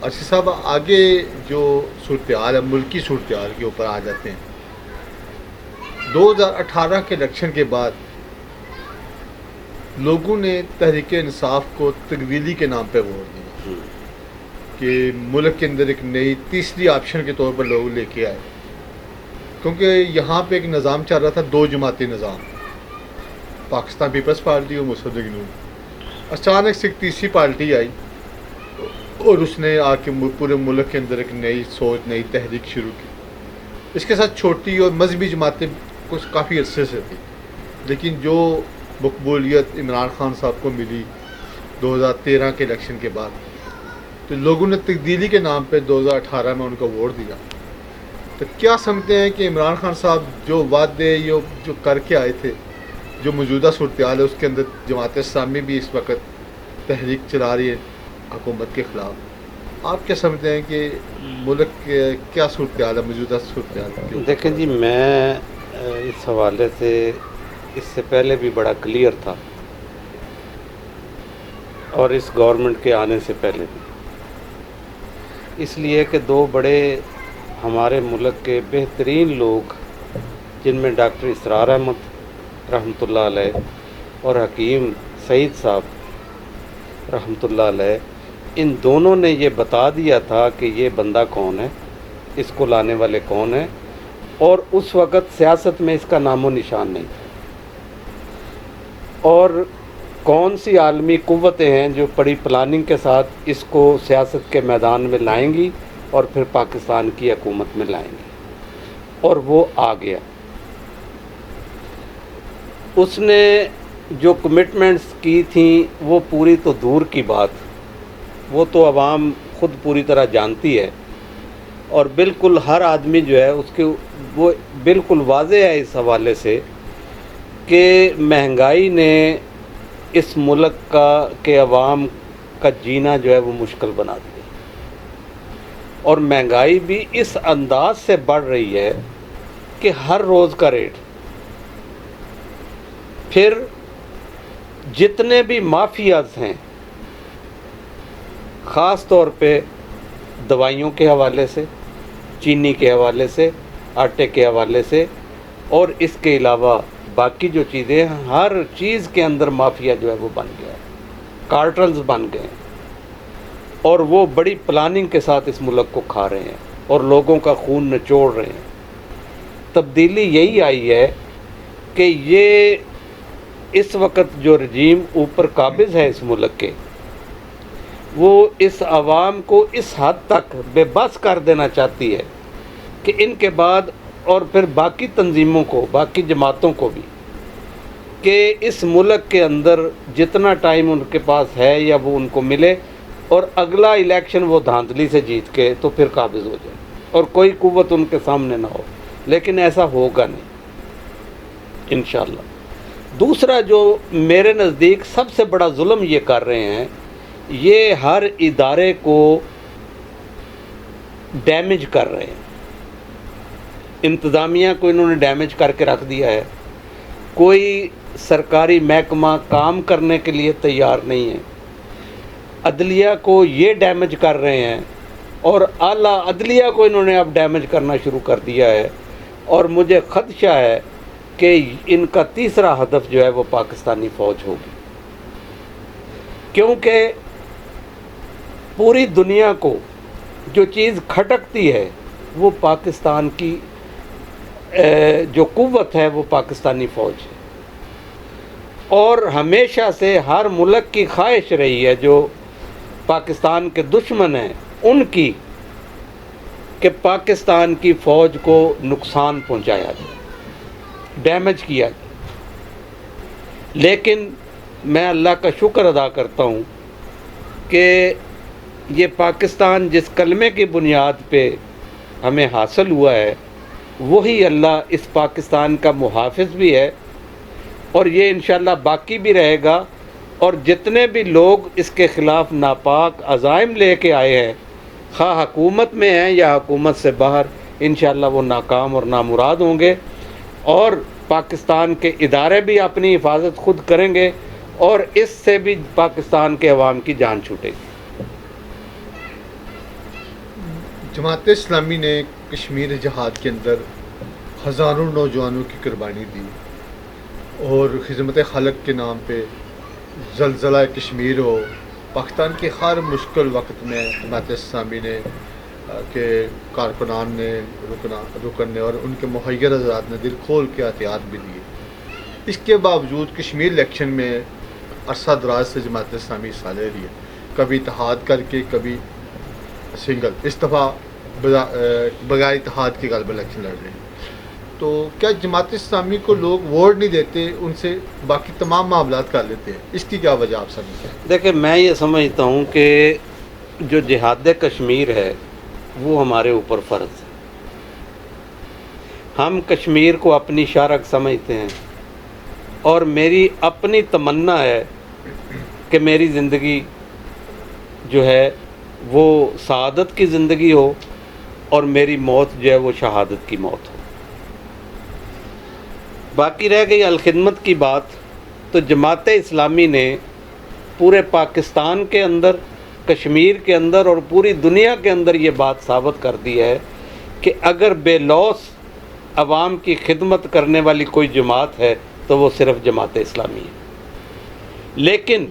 ارشد صاحب آگے جو صورتحال ہے، ملکی صورتحال کے اوپر آ جاتے ہیں۔ 2018 کے الیکشن کے بعد لوگوں نے تحریک انصاف کو تبدیلی کے نام پہ ووٹ دیا کہ ملک کے اندر ایک نئی تیسری آپشن کے طور پر لوگ لے کے آئے، کیونکہ یہاں پہ ایک نظام چل رہا تھا، دو جماعتی نظام، پاکستان پیپلز پارٹی اور مسلم لیگ نون۔ اچانک سے ایک تیسری پارٹی آئی اور اس نے آ کے پورے ملک کے اندر ایک نئی سوچ، نئی تحریک شروع کی۔ اس کے ساتھ چھوٹی اور مذہبی جماعتیں کچھ کافی عرصے سے تھیں، لیکن جو مقبولیت عمران خان صاحب کو ملی 2013 کے الیکشن کے بعد، تو لوگوں نے تبدیلی کے نام پہ 2018 میں ان کو ووٹ دیا۔ تو کیا سمجھتے ہیں کہ عمران خان صاحب جو وعدے جو کر کے آئے تھے، جو موجودہ صورتحال ہے اس کے اندر جماعت اسلامی بھی اس وقت تحریک چلا رہی ہے حکومت کے خلاف، آپ کیا سمجھتے ہیں کہ ملک کے کیا صورتحال ہے، موجودہ صورتحال؟ دیکھیں جی، میں اس حوالے سے اس سے پہلے بھی بڑا کلیئر تھا، اور اس گورنمنٹ کے آنے سے پہلے بھی، اس لیے کہ دو بڑے ہمارے ملک کے بہترین لوگ، جن میں ڈاکٹر اسرار احمد رحمۃ اللہ علیہ اور حکیم سعید صاحب رحمۃ اللہ علیہ، ان دونوں نے یہ بتا دیا تھا کہ یہ بندہ کون ہے، اس کو لانے والے کون ہیں، اور اس وقت سیاست میں اس کا نام و نشان نہیں تھا، اور کون سی عالمی قوتیں ہیں جو بڑی پلاننگ کے ساتھ اس کو سیاست کے میدان میں لائیں گی اور پھر پاکستان کی حکومت میں لائیں گی، اور وہ آ گیا۔ اس نے جو کمٹمنٹس کی تھیں وہ پوری تو دور کی بات، وہ تو عوام خود پوری طرح جانتی ہے، اور بالکل ہر آدمی جو ہے اس کے وہ بالکل واضح ہے اس حوالے سے کہ مہنگائی نے اس ملک کے عوام کا جینا جو ہے وہ مشکل بنا دیا، اور مہنگائی بھی اس انداز سے بڑھ رہی ہے کہ ہر روز کا ریٹ، پھر جتنے بھی مافیاز ہیں، خاص طور پہ دوائیوں کے حوالے سے، چینی کے حوالے سے، آٹے کے حوالے سے، اور اس کے علاوہ باقی جو چیزیں ہیں، ہر چیز کے اندر مافیا جو ہے وہ بن گیا ہے، کارٹلز بن گئے ہیں، اور وہ بڑی پلاننگ کے ساتھ اس ملک کو کھا رہے ہیں اور لوگوں کا خون نچوڑ رہے ہیں۔ تبدیلی یہی آئی ہے کہ یہ اس وقت جو رجیم اوپر قابض ہے اس ملک کے، وہ اس عوام کو اس حد تک بے بس کر دینا چاہتی ہے کہ ان کے بعد، اور پھر باقی تنظیموں کو، باقی جماعتوں کو بھی، کہ اس ملک کے اندر جتنا ٹائم ان کے پاس ہے یا وہ ان کو ملے، اور اگلا الیکشن وہ دھاندلی سے جیت کے تو پھر قابض ہو جائے اور کوئی قوت ان کے سامنے نہ ہو، لیکن ایسا ہوگا نہیں انشاءاللہ۔ دوسرا جو میرے نزدیک سب سے بڑا ظلم یہ کر رہے ہیں، یہ ہر ادارے کو ڈیمیج کر رہے ہیں۔ انتظامیہ کو انہوں نے ڈیمیج کر کے رکھ دیا ہے، کوئی سرکاری محکمہ کام کرنے کے لیے تیار نہیں ہے، عدلیہ کو یہ ڈیمیج کر رہے ہیں، اور اعلیٰ عدلیہ کو انہوں نے اب ڈیمیج کرنا شروع کر دیا ہے، اور مجھے خدشہ ہے کہ ان کا تیسرا ہدف جو ہے وہ پاکستانی فوج ہوگی، کیونکہ پوری دنیا کو جو چیز کھٹکتی ہے وہ پاکستان کی جو قوت ہے وہ پاکستانی فوج ہے، اور ہمیشہ سے ہر ملک کی خواہش رہی ہے جو پاکستان کے دشمن ہیں ان کی، کہ پاکستان کی فوج کو نقصان پہنچایا جائے، ڈیمیج کیا جائے۔ لیکن میں اللہ کا شکر ادا کرتا ہوں کہ یہ پاکستان جس کلمے کی بنیاد پہ ہمیں حاصل ہوا ہے وہی اللہ اس پاکستان کا محافظ بھی ہے، اور یہ انشاءاللہ باقی بھی رہے گا، اور جتنے بھی لوگ اس کے خلاف ناپاک عزائم لے کے آئے ہیں، خواہ حکومت میں ہیں یا حکومت سے باہر، انشاءاللہ وہ ناکام اور نامراد ہوں گے، اور پاکستان کے ادارے بھی اپنی حفاظت خود کریں گے، اور اس سے بھی پاکستان کے عوام کی جان چھوٹے گی۔ جماعت اسلامی نے کشمیر جہاد کے اندر ہزاروں نوجوانوں کی قربانی دی، اور خدمت خلق کے نام پہ زلزلہ کشمیر ہو، پاکستان کے ہر مشکل وقت میں جماعت اسلامی نے کے کارکنان نے رکن نے اور ان کے مہیّر حضرات نے دل کھول کے احتیاط بھی دیے۔ اس کے باوجود کشمیر الیکشن میں عرصہ دراز سے جماعت اسلامی حصہ لے رہی ہے، کبھی اتحاد کر کے کبھی سنگل، اس دفعہ بغیر اتحاد کے غالب الیکشن لڑ رہے ہیں۔ تو کیا جماعت اسلامی کو لوگ ووٹ نہیں دیتے، ان سے باقی تمام معاملات کر لیتے ہیں؟ اس کی کیا وجہ آپ سمجھتے ہیں؟ دیکھیں، میں یہ سمجھتا ہوں کہ جو جہاد کشمیر ہے وہ ہمارے اوپر فرض ہے۔ ہم کشمیر کو اپنی شارک سمجھتے ہیں، اور میری اپنی تمنا ہے کہ میری زندگی جو ہے وہ سعادت کی زندگی ہو، اور میری موت جو ہے وہ شہادت کی موت ہو۔ باقی رہ گئی الخدمت کی بات، تو جماعت اسلامی نے پورے پاکستان کے اندر، کشمیر کے اندر اور پوری دنیا کے اندر یہ بات ثابت کر دی ہے کہ اگر بے لوث عوام کی خدمت کرنے والی کوئی جماعت ہے تو وہ صرف جماعت اسلامی ہے۔ لیکن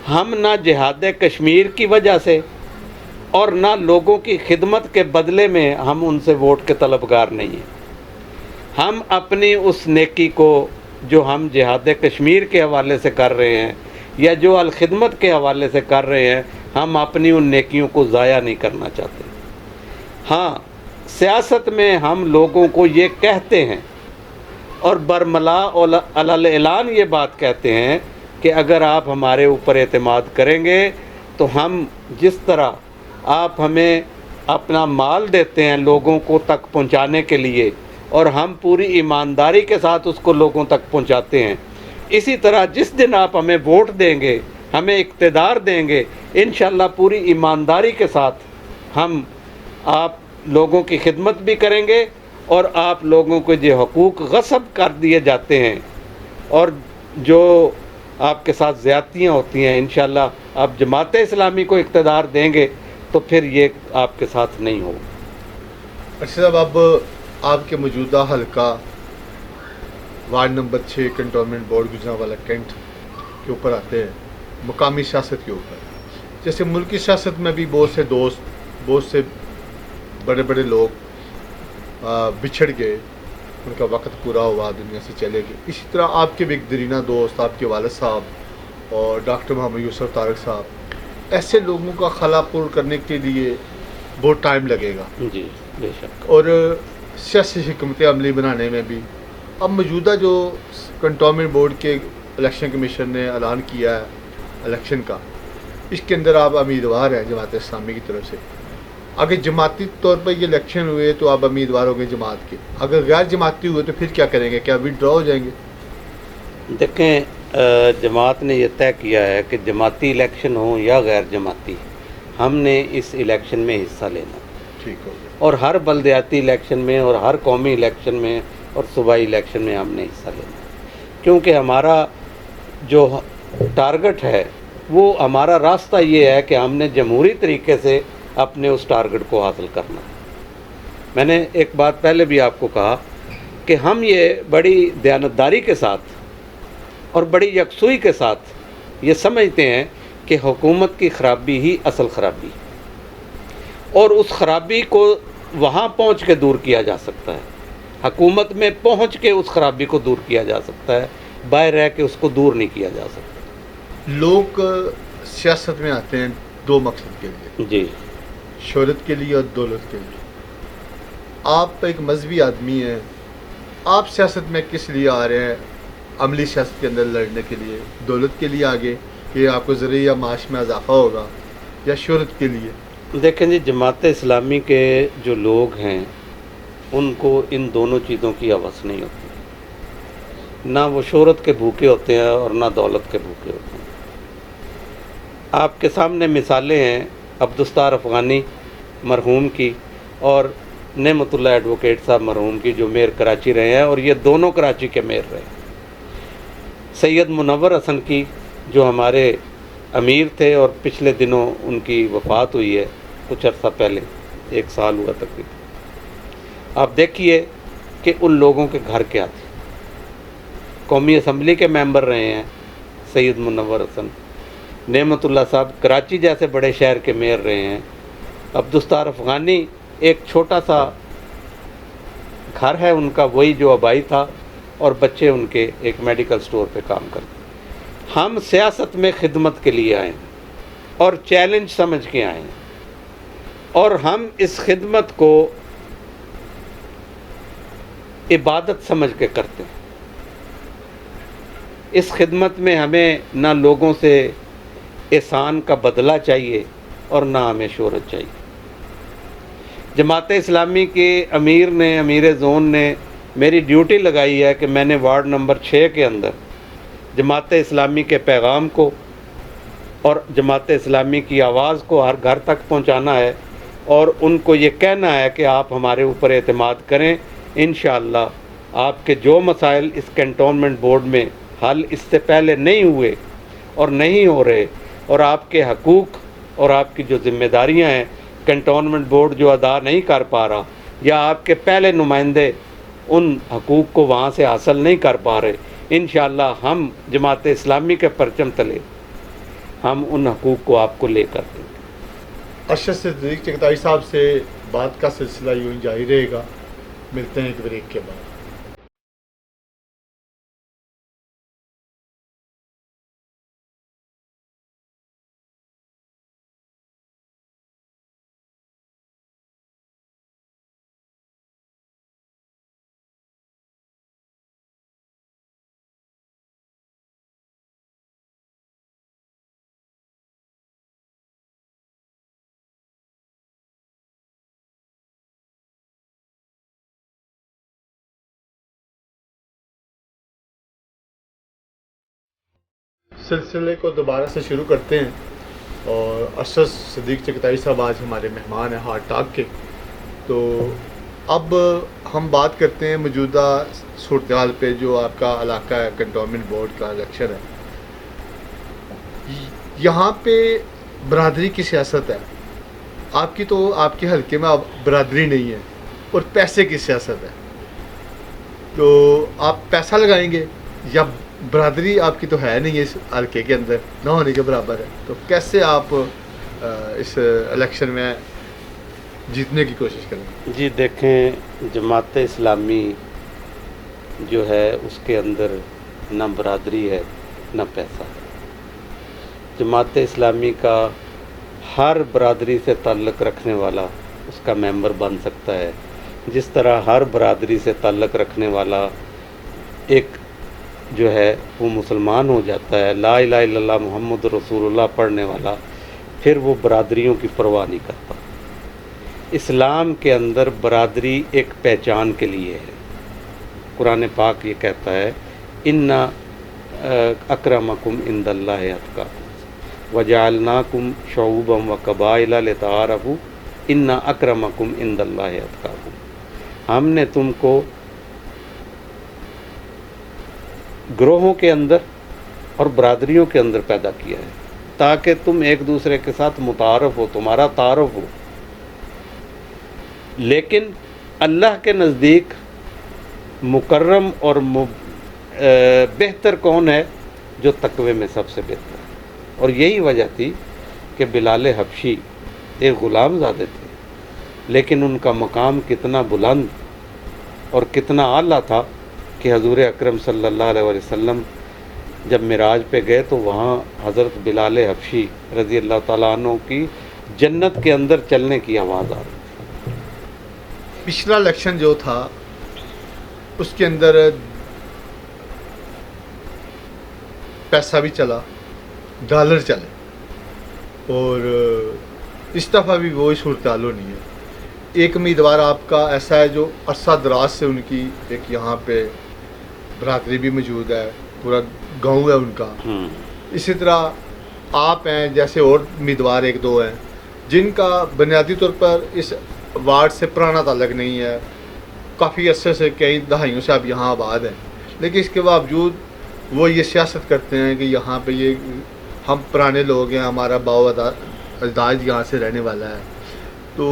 ہم نہ جہاد کشمیر کی وجہ سے اور نہ لوگوں کی خدمت کے بدلے میں ہم ان سے ووٹ کے طلبگار نہیں ہیں۔ ہم اپنی اس نیکی کو جو ہم جہاد کشمیر کے حوالے سے کر رہے ہیں یا جو الخدمت کے حوالے سے کر رہے ہیں، ہم اپنی ان نیکیوں کو ضائع نہیں کرنا چاہتے۔ ہاں، سیاست میں ہم لوگوں کو یہ کہتے ہیں اور برملا علی اعلان یہ بات کہتے ہیں کہ اگر آپ ہمارے اوپر اعتماد کریں گے تو ہم جس طرح آپ ہمیں اپنا مال دیتے ہیں لوگوں کو تک پہنچانے کے لیے، اور ہم پوری ایمانداری کے ساتھ اس کو لوگوں تک پہنچاتے ہیں، اسی طرح جس دن آپ ہمیں ووٹ دیں گے، ہمیں اقتدار دیں گے، انشاءاللہ پوری ایمانداری کے ساتھ ہم آپ لوگوں کی خدمت بھی کریں گے، اور آپ لوگوں کو جو حقوق غصب کر دیے جاتے ہیں اور جو آپ کے ساتھ زیادتیاں ہوتی ہیں، انشاءاللہ آپ جماعت اسلامی کو اقتدار دیں گے تو پھر یہ آپ کے ساتھ نہیں ہوگا۔ اچھا صاحب، اب آپ کے موجودہ حلقہ ward number 6 cantonment board Gujranwala cantt کے اوپر آتے ہیں، مقامی سیاست کے اوپر۔ جیسے ملکی سیاست میں بھی بہت سے دوست، بہت سے بڑے بڑے لوگ بچھڑ گئے، ان کا وقت پورا ہوا، دنیا سے چلے گئے۔ اسی طرح آپ کے بھی ایک درینہ دوست، آپ کے والد صاحب اور ڈاکٹر محمد یوسف طارق صاحب، ایسے لوگوں کا خلا پور کرنے کے لیے بہت ٹائم لگے گا، جی بے شک، اور سیاسی حکمت عملی بنانے میں بھی۔ اب موجودہ جو کنٹونمنٹ بورڈ کے الیکشن کمیشن نے اعلان کیا ہے الیکشن کا، اس کے اندر آپ امیدوار ہیں جماعت اسلامی کی طرف سے۔ اگر جماعتی طور پر یہ الیکشن ہوئے تو آپ امیدوار ہوں گے جماعت کے، اگر غیر جماعتی ہوئے تو پھر کیا کریں گے؟ کیا وڈرا ہو جائیں گے؟ دیکھیں، جماعت نے یہ طے کیا ہے کہ جماعتی الیکشن ہوں یا غیر جماعتی، ہم نے اس الیکشن میں حصہ لینا، ٹھیک ہو گیا۔ اور ہر بلدیاتی الیکشن میں اور ہر قومی الیکشن میں اور صوبائی الیکشن میں ہم نے حصہ لینا، کیونکہ ہمارا جو ٹارگٹ ہے وہ، ہمارا راستہ یہ ہے کہ ہم نے جمہوری طریقے سے اپنے اس ٹارگٹ کو حاصل کرنا۔ میں نے ایک بات پہلے بھی آپ کو کہا کہ ہم یہ بڑی دیانتداری کے ساتھ اور بڑی یکسوئی کے ساتھ یہ سمجھتے ہیں کہ حکومت کی خرابی ہی اصل خرابی، اور اس خرابی کو وہاں پہنچ کے دور کیا جا سکتا ہے، حکومت میں پہنچ کے اس خرابی کو دور کیا جا سکتا ہے، باہر رہ کے اس کو دور نہیں کیا جا سکتا۔ لوگ سیاست میں آتے ہیں دو مقصد کے لیے، جی، شہرت کے لیے اور دولت کے لیے۔ آپ ایک مذہبی آدمی ہیں، آپ سیاست میں کس لیے آ رہے ہیں؟ عملی سیاست کے اندر لڑنے کے لیے، دولت کے لیے آگے کہ آپ کو ذریعہ معاش میں اضافہ ہوگا، یا شہرت کے لیے؟ دیکھیں جی، جماعت اسلامی کے جو لوگ ہیں ان کو ان دونوں چیزوں کی ہوس نہیں ہوتی، نہ وہ شہرت کے بھوکے ہوتے ہیں اور نہ دولت کے بھوکے ہوتے ہیں۔ آپ کے سامنے مثالیں ہیں عبدالستار افغانی مرحوم کی اور نعمت اللہ ایڈوکیٹ صاحب مرحوم کی، جو میئر کراچی رہے ہیں، اور یہ دونوں کراچی کے میئر رہے۔ سید منور حسن کی، جو ہمارے امیر تھے اور پچھلے دنوں ان کی وفات ہوئی ہے، کچھ عرصہ پہلے، 1 سال ہوا تقریباً۔ آپ دیکھیے کہ ان لوگوں کے گھر کیا تھے۔ قومی اسمبلی کے ممبر رہے ہیں سید منور حسن، نعمت اللہ صاحب کراچی جیسے بڑے شہر کے میئر رہے ہیں، عبدالستار افغانی ایک چھوٹا سا گھر ہے ان کا، وہی جو آبائی تھا، اور بچے ان کے ایک میڈیکل سٹور پہ کام کرتے۔ ہم سیاست میں خدمت کے لیے آئے ہیں اور چیلنج سمجھ کے آئے ہیں، اور ہم اس خدمت کو عبادت سمجھ کے کرتے ہیں۔ اس خدمت میں ہمیں نہ لوگوں سے احسان کا بدلہ چاہیے اور نہ ہمیں شہرت چاہیے۔ جماعت اسلامی کے امیر زون نے میری ڈیوٹی لگائی ہے کہ میں نے وارڈ نمبر 6 کے اندر جماعت اسلامی کے پیغام کو اور جماعت اسلامی کی آواز کو ہر گھر تک پہنچانا ہے، اور ان کو یہ کہنا ہے کہ آپ ہمارے اوپر اعتماد کریں، انشاءاللہ آپ کے جو مسائل اس کنٹونمنٹ بورڈ میں حل اس سے پہلے نہیں ہوئے اور نہیں ہو رہے، اور آپ کے حقوق اور آپ کی جو ذمہ داریاں ہیں کنٹونمنٹ بورڈ جو ادا نہیں کر پا رہا، یا آپ کے پہلے نمائندے ان حقوق کو وہاں سے حاصل نہیں کر پا رہے، انشاءاللہ ہم جماعت اسلامی کے پرچم تلے ہم ان حقوق کو آپ کو لے کر دیں گے۔ ارشد صدیق چغتائی صاحب سے بات کا سلسلہ یوں ہی جاری رہے گا۔ ملتے ہیں ایک بریک کے بعد۔ سلسلے کو دوبارہ سے شروع کرتے ہیں، اور ارشد صدیق چغتائی صاحب آج ہمارے مہمان ہیں ہارٹ ٹاک کے۔ تو اب ہم بات کرتے ہیں موجودہ صورتحال پہ، جو آپ کا علاقہ ہے، کنٹونمنٹ بورڈ کا الیکشن ہے۔ یہاں پہ برادری کی سیاست ہے، آپ کی تو آپ کے حلقے میں اب برادری نہیں ہے، اور پیسے کی سیاست ہے۔ تو آپ پیسہ لگائیں گے، یا برادری آپ کی تو ہے نہیں اس حلقے کے اندر، نہ ہونے کے برابر ہے، تو کیسے آپ اس الیکشن میں جیتنے کی کوشش کریں گے؟ جی دیکھیں، جماعت اسلامی جو ہے اس کے اندر نہ برادری ہے نہ پیسہ ہے۔ جماعت اسلامی کا ہر برادری سے تعلق رکھنے والا اس کا ممبر بن سکتا ہے، جس طرح ہر برادری سے تعلق رکھنے والا ایک جو ہے وہ مسلمان ہو جاتا ہے، لا الہ الا اللہ محمد رسول اللہ پڑھنے والا، پھر وہ برادریوں کی پرواہ نہیں کرتا۔ اسلام کے اندر برادری ایک پہچان کے لیے ہے۔ قرآن پاک یہ کہتا ہے، ان اکرمکم عند اللہ اتقاکم وجعلناکم شعوبا وقبائل لتعارفوا ان اکرمکم عند اللہ اتقاکم۔ ہم نے تم کو گروہوں کے اندر اور برادریوں کے اندر پیدا کیا ہے تاکہ تم ایک دوسرے کے ساتھ متعارف ہو، تمہارا تعارف ہو، لیکن اللہ کے نزدیک مکرم اور بہتر کون ہے؟ جو تقوی میں سب سے بہتر ہے۔ اور یہی وجہ تھی کہ بلال حبشی ایک غلام زادے تھے، لیکن ان کا مقام کتنا بلند اور کتنا اعلیٰ تھا کہ حضور اکرم صلی اللہ علیہ وسلم جب معراج پہ گئے تو وہاں حضرت بلال حبشی رضی اللہ تعالیٰ عنہ کی جنت کے اندر چلنے کی آواز آ رہی تھی۔ پچھلا الیکشن جو تھا اس کے اندر پیسہ بھی چلا، ڈالر چلے، اور اس دفعہ بھی وہی صورتحال ہونی ہے۔ ایک امیدوار آپ کا ایسا ہے جو عرصہ دراز سے ان کی ایک یہاں پہ برادری بھی موجود ہے، پورا گاؤں ہے ان کا۔ اسی طرح آپ ہیں، جیسے اور امیدوار ایک دو ہیں جن کا بنیادی طور پر اس وارڈ سے پرانا تعلق نہیں ہے، کافی عرصے سے کئی دہائیوں سے اب یہاں آباد ہیں، لیکن اس کے باوجود وہ یہ سیاست کرتے ہیں کہ یہاں پہ یہ ہم پرانے لوگ ہیں، ہمارا باو اجداد یہاں سے رہنے والا ہے، تو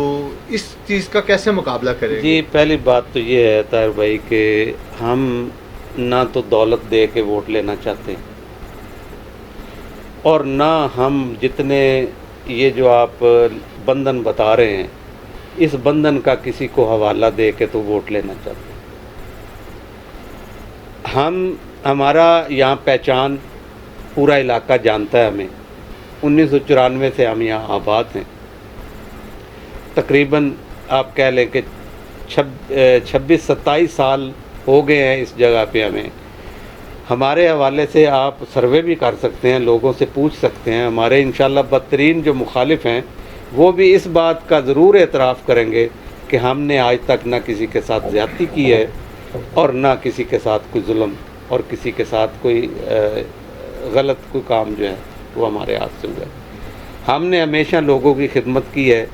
اس چیز کا کیسے مقابلہ کریں گے؟ جی پہلی بات تو یہ ہے طاہر بھائی کہ ہم نہ تو دولت دے کے ووٹ لینا چاہتے ہیں، اور نہ ہم جتنے یہ جو آپ بندھن بتا رہے ہیں اس بندھن کا کسی کو حوالہ دے کے تو ووٹ لینا چاہتے ہیں۔ ہمارا یہاں پہچان پورا علاقہ جانتا ہے ہمیں، 1994 سے ہم یہاں آباد ہیں، تقریباً آپ کہہ لیں کہ 26-27 سال ہو گئے ہیں اس جگہ پہ ہمیں۔ ہمارے حوالے سے آپ سروے بھی کر سکتے ہیں، لوگوں سے پوچھ سکتے ہیں، ہمارے انشاءاللہ بدترین جو مخالف ہیں وہ بھی اس بات کا ضرور اعتراف کریں گے کہ ہم نے آج تک نہ کسی کے ساتھ زیادتی کی ہے اور نہ کسی کے ساتھ کوئی ظلم اور کسی کے ساتھ کوئی غلط کوئی کام جو ہے وہ ہمارے ہاتھ سے ہوا ہے۔ ہم نے ہمیشہ لوگوں کی خدمت کی ہے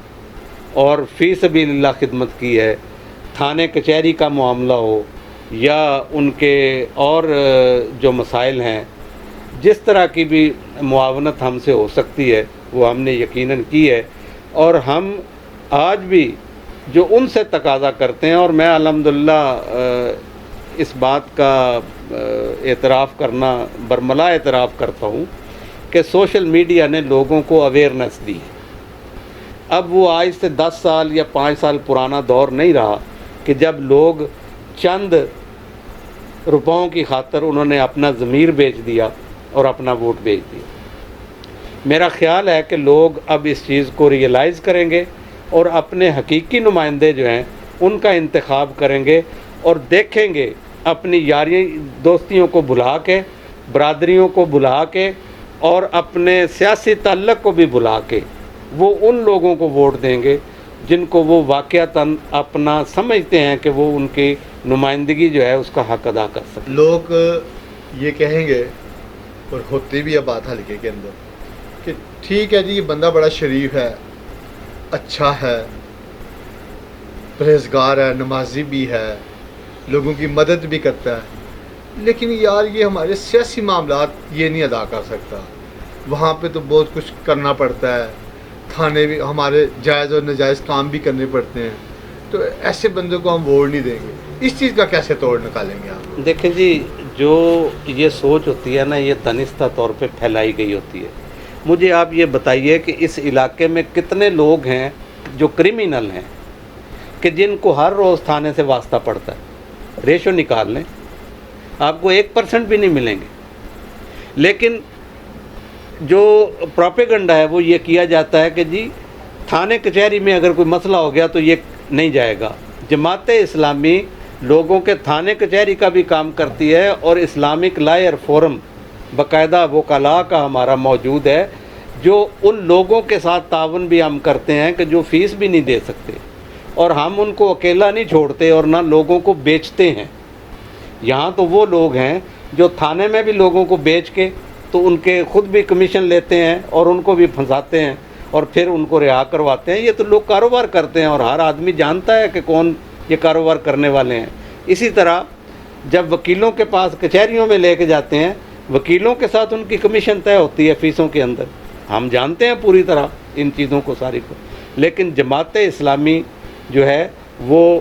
اور فی سبیل اللہ خدمت کی ہے، تھانے کچہری کا معاملہ ہو یا ان کے اور جو مسائل ہیں، جس طرح کی بھی معاونت ہم سے ہو سکتی ہے وہ ہم نے یقیناً کی ہے، اور ہم آج بھی جو ان سے تقاضا کرتے ہیں، اور میں الحمدللہ اس بات کا اعتراف کرنا برملا اعتراف کرتا ہوں کہ سوشل میڈیا نے لوگوں کو اویئرنیس دی ہے۔ اب وہ آج سے 10 سال یا 5 سال پرانا دور نہیں رہا کہ جب لوگ چند روپوں کی خاطر انہوں نے اپنا ضمیر بیچ دیا اور اپنا ووٹ بیچ دیا۔ میرا خیال ہے کہ لوگ اب اس چیز کو ریئلائز کریں گے اور اپنے حقیقی نمائندے جو ہیں ان کا انتخاب کریں گے، اور دیکھیں گے اپنی یاریاں دوستیوں کو بھلا کے، برادریوں کو بھلا کے، اور اپنے سیاسی تعلق کو بھی بھلا کے وہ ان لوگوں کو ووٹ دیں گے جن کو وہ واقعتاً اپنا سمجھتے ہیں کہ وہ ان کی نمائندگی جو ہے اس کا حق ادا کر سکیں۔ لوگ یہ کہیں گے، اور ہوتی بھی ہے بات حلقے کے اندر، کہ ٹھیک ہے جی یہ بندہ بڑا شریف ہے، اچھا ہے، پرہیزگار ہے، نمازی بھی ہے، لوگوں کی مدد بھی کرتا ہے، لیکن یار یہ ہمارے سیاسی معاملات یہ نہیں ادا کر سکتا، وہاں پہ تو بہت کچھ کرنا پڑتا ہے، تھانے بھی ہمارے جائز اور ناجائز کام بھی کرنے پڑتے ہیں، تو ایسے بندوں کو ہم ووٹ نہیں دیں گے۔ اس چیز کا کیسے توڑ نکالیں گے آپ؟ دیکھیں جی، جو یہ سوچ ہوتی ہے نا یہ دانستہ طور پہ پھیلائی گئی ہوتی ہے۔ مجھے آپ یہ بتائیے کہ اس علاقے میں کتنے لوگ ہیں جو کرمینل ہیں کہ جن کو ہر روز تھانے سے واسطہ پڑتا ہے؟ ریشو نکال لیں، آپ کو 1% بھی نہیں ملیں گے۔ لیکن جو پروپیگنڈا ہے وہ یہ کیا جاتا ہے کہ جی تھانے کچہری میں اگر کوئی مسئلہ ہو گیا تو یہ نہیں جائے گا۔ جماعت اسلامی لوگوں کے تھانے کچہری کا بھی کام کرتی ہے، اور اسلامک لائر فورم باقاعدہ وکلاء کا ہمارا موجود ہے، جو ان لوگوں کے ساتھ تعاون بھی ہم کرتے ہیں کہ جو فیس بھی نہیں دے سکتے، اور ہم ان کو اکیلا نہیں چھوڑتے اور نہ لوگوں کو بیچتے ہیں۔ یہاں تو وہ لوگ ہیں جو تھانے میں بھی لوگوں کو بیچ کے تو ان کے خود بھی کمیشن لیتے ہیں اور ان کو بھی پھنساتے ہیں اور پھر ان کو رہا کرواتے ہیں۔ یہ تو لوگ کاروبار کرتے ہیں اور ہر آدمی جانتا ہے کہ کون یہ کاروبار کرنے والے ہیں۔ اسی طرح جب وکیلوں کے پاس کچہریوں میں لے کے جاتے ہیں، وکیلوں کے ساتھ ان کی کمیشن طے ہوتی ہے فیسوں کے اندر، ہم جانتے ہیں پوری طرح ان چیزوں کو ساری کو۔ لیکن جماعت اسلامی جو ہے وہ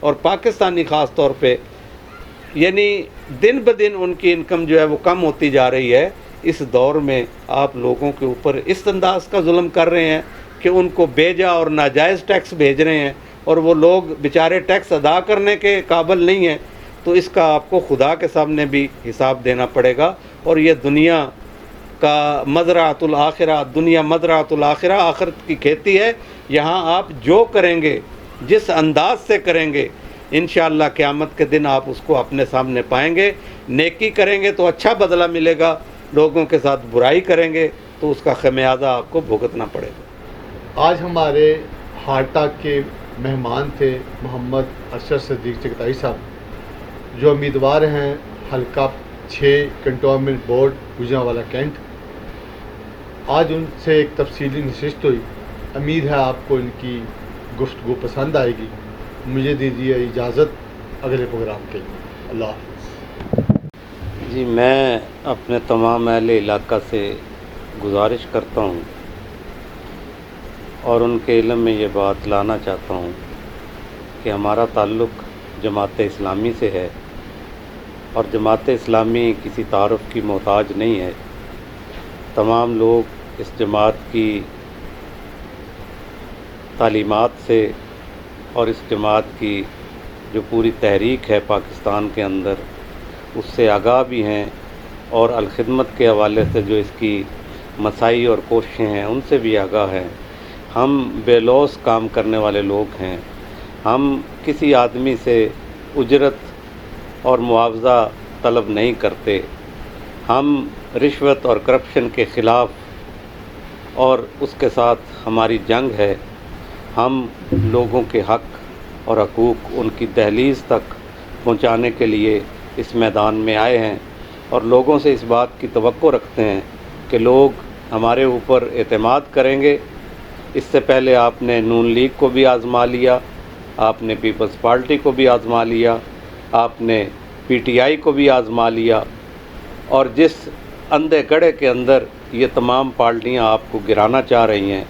اور پاکستانی خاص طور پہ یعنی دن بدن ان کی انکم جو ہے وہ کم ہوتی جا رہی ہے، اس دور میں آپ لوگوں کے اوپر اس انداز کا ظلم کر رہے ہیں کہ ان کو بیجا اور ناجائز ٹیکس بھیج رہے ہیں اور وہ لوگ بیچارے ٹیکس ادا کرنے کے قابل نہیں ہیں، تو اس کا آپ کو خدا کے سامنے بھی حساب دینا پڑے گا۔ اور یہ دنیا کا مزرعۃ الآخرہ، دنیا مزرعۃ الآخرہ، آخرت کی کھیتی ہے۔ یہاں آپ جو کریں گے، جس انداز سے کریں گے، انشاءاللہ قیامت کے دن آپ اس کو اپنے سامنے پائیں گے۔ نیکی کریں گے تو اچھا بدلہ ملے گا، لوگوں کے ساتھ برائی کریں گے تو اس کا خمیازہ آپ کو بھگتنا پڑے گا۔ آج ہمارے ہارٹ ٹاک کے مہمان تھے محمد ارشد صدیق چغتائی صاحب، جو امیدوار ہیں حلقہ 6 کنٹونمنٹ بورڈ گوجرانوالا کینٹ۔ آج ان سے ایک تفصیلی نشست ہوئی، امید ہے آپ کو ان کی گفتگو پسند آئے گی۔ مجھے دیجیے اجازت اگلے پروگرام کے لیے۔ اللہ حافظ۔ جی، میں اپنے تمام اہل علاقہ سے گزارش کرتا ہوں اور ان کے علم میں یہ بات لانا چاہتا ہوں کہ ہمارا تعلق جماعت اسلامی سے ہے اور جماعت اسلامی کسی تعارف کی محتاج نہیں ہے۔ تمام لوگ اس جماعت کی تعلیمات سے اور اس جماعت کی جو پوری تحریک ہے پاکستان کے اندر، اس سے آگاہ بھی ہیں، اور الخدمت کے حوالے سے جو اس کی مساعی اور کوششیں ہیں ان سے بھی آگاہ ہیں۔ ہم بے لوث کام کرنے والے لوگ ہیں۔ ہم کسی آدمی سے اجرت اور معاوضہ طلب نہیں کرتے۔ ہم رشوت اور کرپشن کے خلاف اور اس کے ساتھ ہماری جنگ ہے۔ ہم لوگوں کے حق اور حقوق ان کی دہلیز تک پہنچانے کے لیے اس میدان میں آئے ہیں، اور لوگوں سے اس بات کی توقع رکھتے ہیں کہ لوگ ہمارے اوپر اعتماد کریں گے۔ اس سے پہلے آپ نے نون لیگ کو بھی آزما لیا، آپ نے پیپلز پارٹی کو بھی آزما لیا، آپ نے پی ٹی آئی کو بھی آزما لیا، اور جس اندھے گڑھے کے اندر یہ تمام پارٹیاں آپ کو گرانا چاہ رہی ہیں،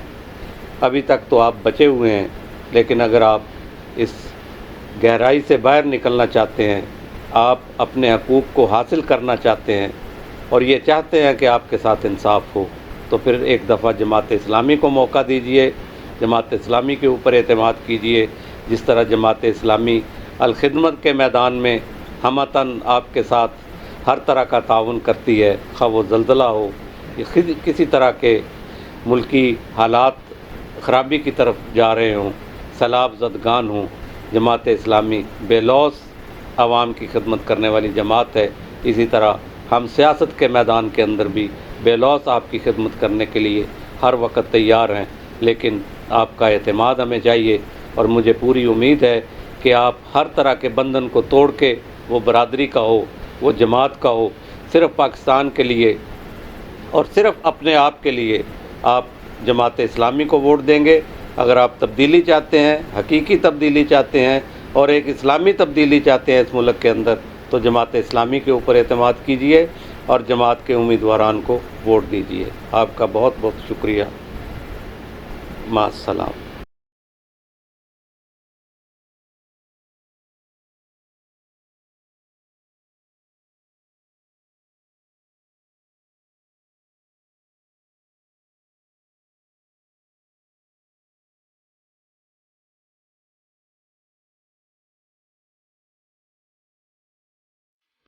ابھی تک تو آپ بچے ہوئے ہیں، لیکن اگر آپ اس گہرائی سے باہر نکلنا چاہتے ہیں، آپ اپنے حقوق کو حاصل کرنا چاہتے ہیں اور یہ چاہتے ہیں کہ آپ کے ساتھ انصاف ہو، تو پھر ایک دفعہ جماعت اسلامی کو موقع دیجئے، جماعت اسلامی کے اوپر اعتماد کیجئے۔ جس طرح جماعت اسلامی الخدمت کے میدان میں ہمتاً آپ کے ساتھ ہر طرح کا تعاون کرتی ہے، خواہ وہ زلزلہ ہو، کسی طرح کے ملکی حالات خرابی کی طرف جا رہے ہوں، سیلاب زدگان ہوں، جماعت اسلامی بے لوث عوام کی خدمت کرنے والی جماعت ہے۔ اسی طرح ہم سیاست کے میدان کے اندر بھی بے لوث آپ کی خدمت کرنے کے لیے ہر وقت تیار ہیں، لیکن آپ کا اعتماد ہمیں چاہیے، اور مجھے پوری امید ہے کہ آپ ہر طرح کے بندھن کو توڑ کے، وہ برادری کا ہو، وہ جماعت کا ہو، صرف پاکستان کے لیے اور صرف اپنے آپ کے لیے آپ جماعت اسلامی کو ووٹ دیں گے۔ اگر آپ تبدیلی چاہتے ہیں، حقیقی تبدیلی چاہتے ہیں اور ایک اسلامی تبدیلی چاہتے ہیں اس ملک کے اندر، تو جماعت اسلامی کے اوپر اعتماد کیجئے اور جماعت کے امیدواران کو ووٹ دیجئے۔ آپ کا بہت بہت شکریہ۔ مع السلام۔